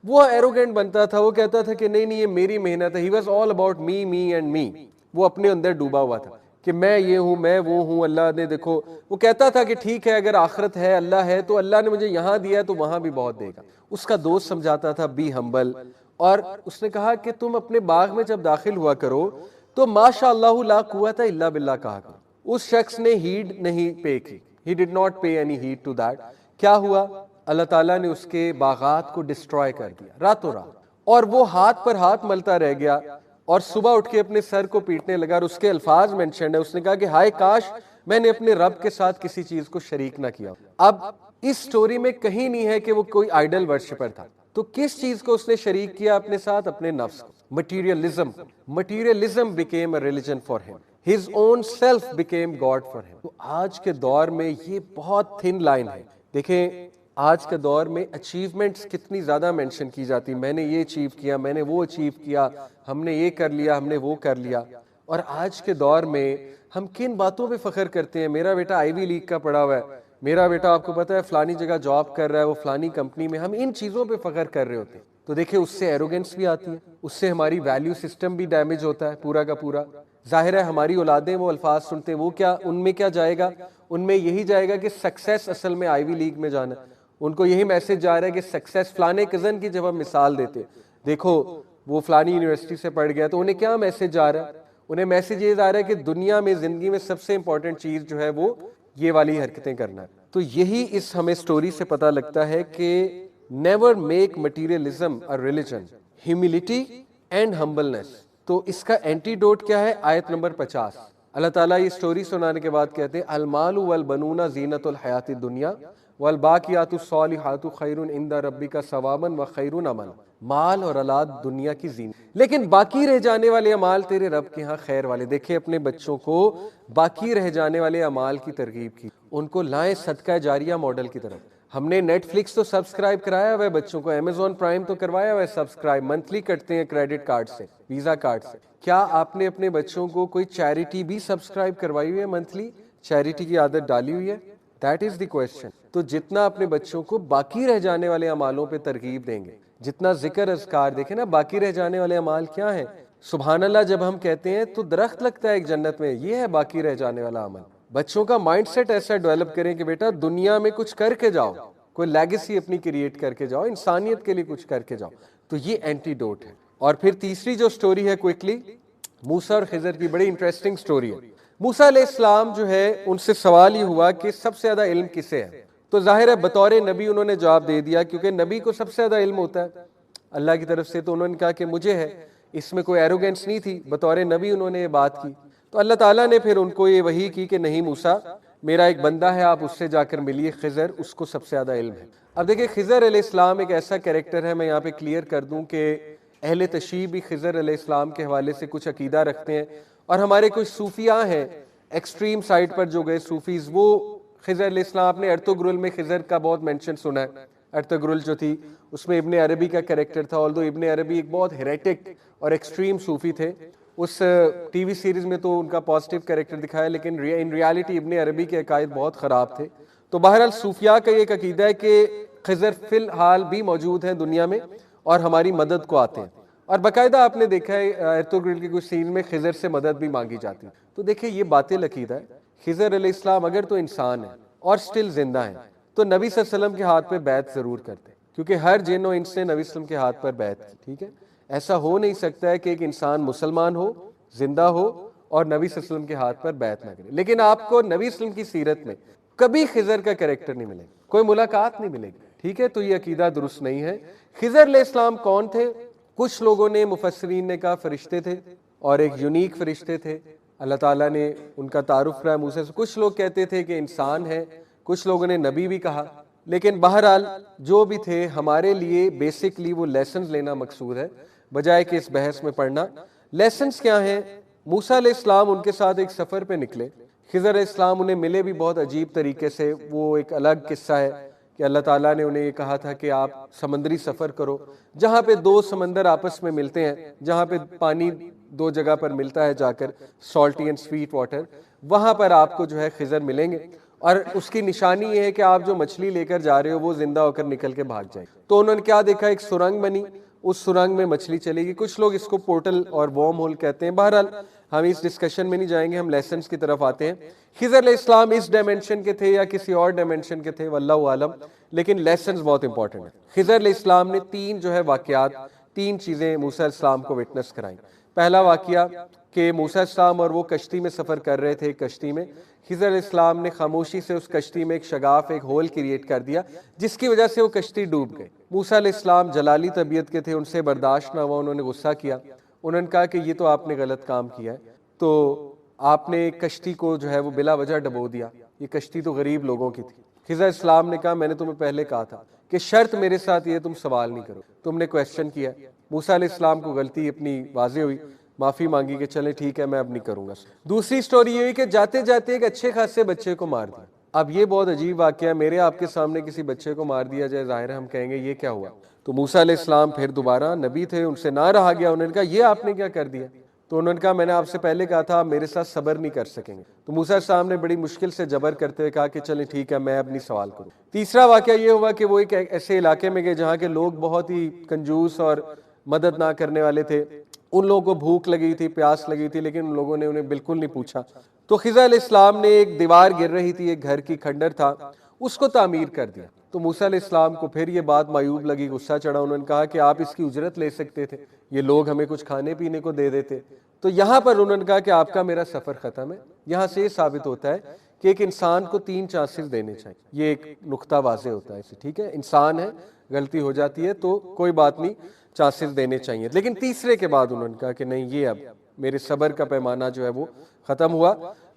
वो एरोगेंट बनता था, वो कहता था कि नहीं नहीं ये मेरी मेहनत है, he was all about me me and me. वो अपने अंदर डूबा हुआ था कि मैं ये हूँ, मैं वो हूँ, अल्लाह ने देखो। वो कहता था कि ठीक है अगर आखिरत है, अल्लाह है, तो अल्लाह ने मुझे यहाँ दिया तो वहां भी बहुत देगा। उसका दोस्त समझाता था बी हम्बल, और उसने कहा कि तुम अपने बाग में जब दाखिल हुआ करो तो माशा अल्लाह ला कुव्वता इल्ला बिल्लाह कहा करो। उस शख्स ने हीड नहीं पे की, ही डिड नॉट पे एनी हीड टू दैट। क्या हुआ? अल्लाह ताला ने उसके बागात को डिस्ट्रॉय कर दिया रातों रात, और वो हाथ पर हाथ मलता रह गया और सुबह उठ के अपने सर को पीटने लगा। और उसके अल्फाज मेंशन है, उसने कहा कि हाय काश मैंने अपने रब के साथ किसी चीज को शरीक ना किया। अब इस स्टोरी में कहीं नहीं है कि वो कोई आइडल वर्शिपर था, तो किस चीज को उसने शरीक किया अपने साथ? अपने नफ्स को, materialism. Materialism became a religion for him, his own self became God for him. तो आज के दौर में ये बहुत थिन लाइन है। देखें आज के दौर में अचीवमेंट्स कितनी ज्यादा मेंशन की जाती, मैंने ये अचीव किया, मैंने वो अचीव किया, हमने ये कर लिया, हमने वो कर लिया। और आज के दौर में हम किन बातों पे फख्र करते हैं? मेरा बेटा आईवी लीग का पढ़ा हुआ है, मेरा बेटा आपको पता है फलानी जगह जॉब कर रहा है, वो फलानी कंपनी में, हम इन चीजों पे फख्र कर रहे होते हैं। तो देखिए उससे एरोगेंस भी आती है, उससे हमारी वैल्यू सिस्टम भी डैमेज होता है पूरा का पूरा। जाहिर है हमारी औलादें वो अल्फाज सुनते हैं, वो क्या उनमें क्या जाएगा? उनमें यही जाएगा कि सक्सेस असल में आईवी लीग में जाना। उनको यही मैसेज जा रहा है कि सक्सेस, फलाने कजन की जब हम मिसाल देते देखो वो फलानी यूनिवर्सिटी से पढ़ गया, तो उन्हें क्या मैसेज जा रहा है? उन्हें मैसेज ये जा रहा है कि दुनिया में, जिंदगी में सबसे इंपॉर्टेंट चीज जो है वो ये वाली हरकतें करना है। तो यही इस हमें स्टोरी से पता लगता है कि never make materialism a religion, humility and humbleness. तो इसका एंटीडोट क्या है? आयत नंबर 50। अल्लाह ताला ये स्टोरी सुनाने के बाद कहते हैं अलमालु वल बनूना जीनतुल हयातिद दुनिया वल बाकियातुस सालिहातु खैरुन इंदा रब्बिका सवाबन व खैरुन अमल। माल और औलाद दुनिया की जीनत, लेकिन बाकी रह जाने वाले अमाल तेरे रब के यहाँ खैर वाले। देखिए अपने बच्चों को बाकी रह जाने वाले अमाल की तरगीब की, उनको लाएं सदका जारिया मॉडल की तरफ। हमने नेटफ्लिक्स तो सब्सक्राइब कराया हुआ है बच्चों को, अमेजॉन प्राइम तो करवाया हुआ है सब्सक्राइब, मंथली करते हैं क्रेडिट कार्ड से, वीजा कार्ड से। क्या आपने अपने बच्चों को कोई चैरिटी भी सब्सक्राइब करवाई हुई है? मंथली चैरिटी की आदत डाली हुई है? That is the question. तो जितना अपने बच्चों को बाकी रह जाने वाले अमालों पे तरगीब देंगे, जितना जिक्र अज़कार, देखें ना बाकी रह जाने वाले अमाल क्या है? सुभान अल्लाह जब हम कहते हैं तो दरख्त लगता है एक जन्नत में, ये है बाकी रह जाने वाला अमल। बच्चों का माइंडसेट ऐसा डेवलप करें कि बेटा दुनिया में कुछ करके जाओ, कोई लेगेसी अपनी क्रिएट करके जाओ, इंसानियत के लिए कुछ करके जाओ। तो ये एंटीडोट है। और फिर तीसरी जो स्टोरी है क्विकली, मूसा और खिजर की, बड़ी इंटरेस्टिंग स्टोरी है। मूसा अलैहिस्सलाम जो है उनसे सवाल ही हुआ कि सबसे ज्यादा इल्म किसे है? तो जाहिर है बतौर नबी उन्होंने जवाब दे दिया, क्योंकि नबी को सबसे ज्यादा इल्म होता है अल्लाह की तरफ से। तो उन्होंने कहा कि मुझे है, इसमें कोई एरोगेंस नहीं थी, बतौर नबी उन्होंने ये बात की। तो अल्लाह ताला ने फिर उनको ये वही की कि नहीं मूसा, मेरा एक बंदा है, आप उससे जाकर मिलिए, खिजर, उसको सबसे ज्यादा इल्म है। अब देखिए खिजर अलैहिस्सलाम एक ऐसा कैरेक्टर है, मैं यहाँ पे क्लियर कर दूं कि अहले तशरीह भी खिजर अलैहिस्सलाम के हवाले से कुछ अकीदा रखते हैं, और हमारे कुछ सूफिया हैं एक्सट्रीम साइड पर जो गए सूफीज, वो खिजर अलैहिस्सलाम, आपने अर्तुगरुल में खिजर का बहुत मेंशन सुना है। अर्तुगरुल जो थी उसमें इब्ने अरबी का कैरेक्टर था, ऑल्दो इब्ने अरबी एक बहुत हेरेटिक और एक्सट्रीम सूफी थे। उस टीवी सीरीज में तो उनका पॉजिटिव कैरेक्टर दिखाया, लेकिन इन रियलिटी इब्ने अरबी के अकायद बहुत ख़राब थे। तो बहरहाल सूफिया का एक अकीदा है कि खिजर फिलहाल भी मौजूद हैं दुनिया में और हमारी मदद को आते हैं। और बाकायदा आपने देखा है आयतुल कुर्सी के कुछ सीन में खिजर से मदद भी मांगी जाती है। तो देखिए ये बातिल अकीदा है। खिजर अलैहिस्सलाम अगर तो इंसान है और स्टिल जिंदा है तो नबी सल्लल्लाहु अलैहि वसल्लम के हाथ पे बैत जरूर करते, क्योंकि हर जिन और इंस ने नबी सल्लल्लाहु अलैहि वसल्लम के हाथ पर बैत की। ठीक है, ऐसा हो नहीं सकता है कि एक इंसान मुसलमान हो, जिंदा हो और नबी सल्लल्लाहु अलैहि वसल्लम के हाथ पर बैत ना करे। लेकिन आपको नबी सल्लल्लाहु अलैहि वसल्लम की सीरत में कभी खिजर का कैरेक्टर नहीं मिलेगा, कोई मुलाकात नहीं मिलेगी। ठीक है, तो ये अकीदा दुरुस्त नहीं है। खिजर अलैहिस्सलाम कौन थे? कुछ लोगों ने, मुफस्सिरीन ने कहा फरिश्ते थे और एक यूनिक फरिश्ते थे। अल्लाह ताला ने उनका तारुफ कराया मूसा से। कुछ लोग कहते थे कि इंसान है, कुछ लोगों ने नबी भी कहा। लेकिन बहरहाल जो भी थे, हमारे लिए बेसिकली वो लेसन्स लेना मकसूद है बजाय कि इस बहस में पढ़ना। लेसन्स क्या हैं? मूसा अलैहिस्सलाम उनके साथ एक सफ़र पे निकले। खिजर अलैहिस्सलाम उन्हें मिले भी बहुत अजीब तरीके से। वो एक अलग किस्सा है कि अल्लाह ताला ने उन्हें ये कहा था कि आप समंदरी सफ़र करो जहाँ पे दो समंदर आपस में मिलते हैं, जहाँ पे पानी दो जगह पर मिलता है जाकर, सॉल्टी एंड स्वीट वाटर, वहाँ पर आपको जो है खिजर मिलेंगे। और उसकी निशानी ये है कि आप जो मछली लेकर जा रहे हो वो जिंदा होकर निकल के भाग जाए। तो उन्होंने क्या देखा, एक सुरंग बनी, उस सुरंग में मछली चलेगी। कुछ लोग इसको पोर्टल और वॉर्म होल कहते हैं। बहरहाल हम इस डिस्कशन में नहीं जाएंगे, हम लेसन्स की तरफ आते हैं। खिजर अलैहिस्सलाम इस डायमेंशन के थे या किसी और डायमेंशन के थे, वल्लाहु आलम, लेकिन लेसन्स बहुत इंपॉर्टेंट है। खिजर अलैहिस्सलाम ने तीन जो है वाकयात, तीन चीजें मूसा अलैहिस्सलाम को विटनेस कराई। पहला वाकया कि मूसा अलैहिस्सलाम और वो कश्ती में सफर कर रहे थे। कश्ती में खिजर अलैहिस्सलाम ने खामोशी से उस कश्ती में एक शगाफ, एक होल क्रिएट कर दिया जिसकी वजह से वो कश्ती डूब गई। मूसा अलैहिस्सलाम जलाली तबीयत के थे, उनसे बर्दाश्त ना हुआ, उन्होंने गुस्सा किया। उन्होंने कहा कि ये तो आपने गलत काम किया है, तो आपने कश्ती को जो है वो बिला वजह डबो दिया, ये कश्ती तो गरीब लोगों की थी। खिजर अलैहिस्सलाम ने कहा मैंने तुम्हें पहले कहा था कि शर्त मेरे साथ ये तुम सवाल नहीं करो, तुमने क्वेश्चन किया। मूसा अलैहिस्सलाम को गलती अपनी वाज़ेह हुई, माफी मांगी कि चले ठीक है मैं अब नहीं करूंगा। दूसरी स्टोरी ये हुई कि जाते जाते एक अच्छे खासे बच्चे को मार दिया। अब ये बहुत अजीब वाकया है, मेरे आपके सामने किसी बच्चे को मार दिया जाए, जाहिर है हम कहेंगे ये क्या हुआ। तो मूसा अलैहिस्सलाम फिर दोबारा नबी थे, उनसे ना रहा गया। उन्होंने कहा ये आपने क्या कर दिया? तो उन्होंने कहा मैंने आपसे पहले कहा था आप मेरे साथ सब्र नहीं कर सकेंगे। तो मूसा अलैहिस्सलाम ने बड़ी मुश्किल से जबर करते हुए कहा कि चलें ठीक है मैं अब नहीं सवाल करूँ। तीसरा वाकया ये हुआ कि वो एक ऐसे इलाके में गए जहाँ के लोग बहुत ही कंजूस और मदद ना करने वाले थे। उन लोगों को भूख लगी थी, प्यास लगी थी, लेकिन उन लोगों ने उन्हें बिल्कुल नहीं पूछा। तो खिजर अलैहिस्सलाम ने एक दीवार गिर रही थी, एक घर की खंडर था, उसको तामीर कर दिया। तो मूसा अलैहिस्सलाम को फिर ये बात मायूब लगी, गुस्सा चढ़ा। उन्होंने कहा कि आप इसकी उजरत ले सकते थे, ये लोग हमें कुछ खाने पीने को दे देते। तो यहाँ पर उन्होंने कहा कि आपका मेरा सफर खत्म है। यहाँ से ये साबित होता है कि एक इंसान को 3 चांसेस देने चाहिए। ये एक नुक्ता वाज़ेह होता है इसे, ठीक है, इंसान है, गलती हो जाती है तो कोई बात नहीं, चांसेस देने चाहिए। लेकिन तीसरे के बाद उन्होंने कहा कि नहीं, ये अब मेरे सब्र का पैमाना जो है वो खत्म हुआ।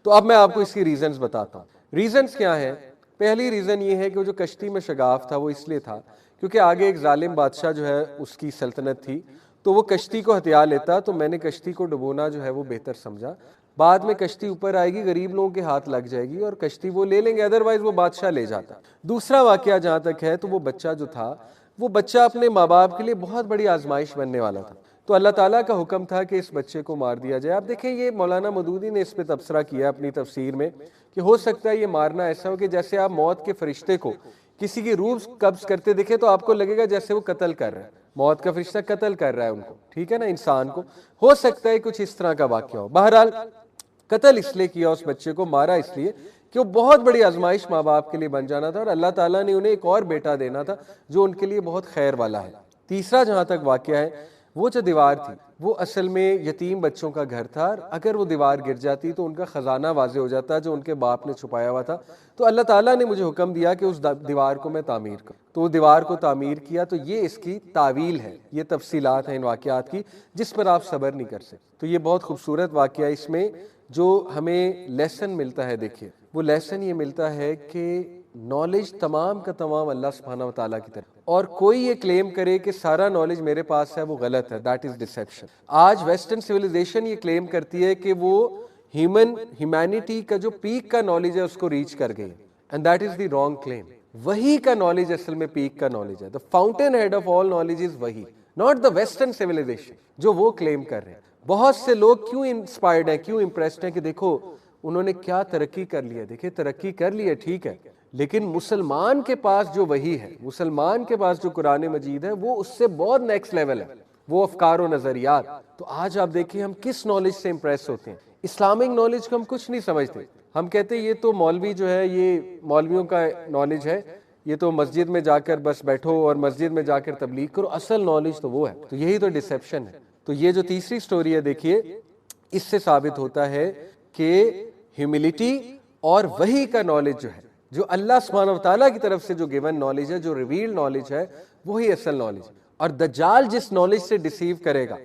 तो अब मैं आपको इसकी रीजंस बताता हूँ। रीजंस क्या है? पहली रीजन ये है कि वो जो कश्ती में शगाफ था वो इसलिए था क्योंकि आगे एक जालिम बादशाह जो है उसकी सल्तनत थी, तो वो कश्ती को हथिया लेता। तो मैंने कश्ती को डुबोना जो है वो बेहतर समझा। बाद में कश्ती ऊपर आएगी, गरीब लोगों के हाथ लग जाएगी और कश्ती वो ले लेंगे, अदरवाइज वो बादशाह ले जाता। दूसरा वाकया जहाँ तक है, तो वो बच्चा जो था, वो बच्चा अपने माँ बाप के लिए बहुत बड़ी आजमाइश बनने वाला था। तो अल्लाह ताला का हुक्म था कि इस बच्चे को मार दिया जाए। आप देखें, ये मौलाना मदूदी ने इस पे तबसरा किया अपनी तफसीर में कि हो सकता है ये मारना ऐसा हो कि जैसे आप मौत के फरिश्ते को किसी की रूह कब्ज करते देखे तो आपको लगेगा जैसे वो कत्ल कर रहा है, मौत का फरिश्ता कत्ल कर रहा है उनको, ठीक है ना, इंसान को। हो सकता है कुछ इस तरह का वाकया हो। बहरहाल कत्ल इसलिए किया, उस बच्चे को मारा इसलिए कि वो बहुत बड़ी आजमाइश माँ बाप के लिए बन जाना था और अल्लाह ताला ने उन्हें एक और बेटा देना था जो उनके लिए बहुत खैर वाला है। तीसरा जहाँ तक वाकया है, वो जो दीवार थी वो असल में यतीम बच्चों का घर था। अगर वो दीवार गिर जाती तो उनका खजाना वाज़ेह हो जाता जो उनके बाप ने छुपाया हुआ था। तो अल्लाह ताला ने मुझे हुक्म दिया कि उस दीवार को मैं तामीर करूँ। तो वो दीवार को तामीर किया। तो ये इसकी तावील है, ये तफसीलात हैं इन वाकयात की जिस पर आप सब्र नहीं कर सकते। तो ये बहुत खूबसूरत वाकया, इसमें जो हमें लेसन मिलता है, देखिए वो लेसन ये मिलता है कि नॉलेज तमाम का तमाम अल्लाह सुब्हानहू व तआला की तरफ, और कोई ये क्लेम करे कि सारा नॉलेज मेरे पास है, वो गलत है, दैट इज डिसेप्शन। आज वेस्टर्न सिविलाइजेशन ये क्लेम करती है कि वो ह्यूमैनिटी का जो पीक का नॉलेज है उसको रीच कर गई, and that is the wrong claim. वही का नॉलेज असल में पीक का नॉलेज है। The fountain head of all knowledge is वही, नॉट द वेस्टर्न सिविलाइजेशन जो वो क्लेम कर रहे हैं। बहुत से लोग क्यों इंस्पायर्ड हैं, क्यों इंप्रेस्ड हैं कि देखो उन्होंने क्या तरक्की कर लिया। देखिए तरक्की कर ली है, ठीक है, लेकिन मुसलमान के पास जो वही है, मुसलमान के पास जो कुरान मजीद है, वो उससे बहुत नेक्स्ट लेवल है, वो अफकार और नजरियात। तो आज आप देखिए हम किस नॉलेज से इंप्रेस होते हैं। इस्लामिक नॉलेज को हम कुछ नहीं समझते, हम कहते हैं ये तो मौलवी जो है, ये मौलवियों का नॉलेज है, ये तो मस्जिद में जाकर बस बैठो और मस्जिद में जाकर तबलीग करो, असल नॉलेज तो वो है। तो यही तो डिसेप्शन है। तो ये जो तीसरी स्टोरी है, देखिए इससे साबित होता है कि ह्यूमिलिटी और वही का नॉलेज जो है, जो अल्लाह सुब्हानहू व तआला की तरफ से जो गिवन नॉलेज है, जो रिवील्ड नॉलेज है, वही असल नॉलेज। और दज्जाल जिस नॉलेज से डिसीव करेगा,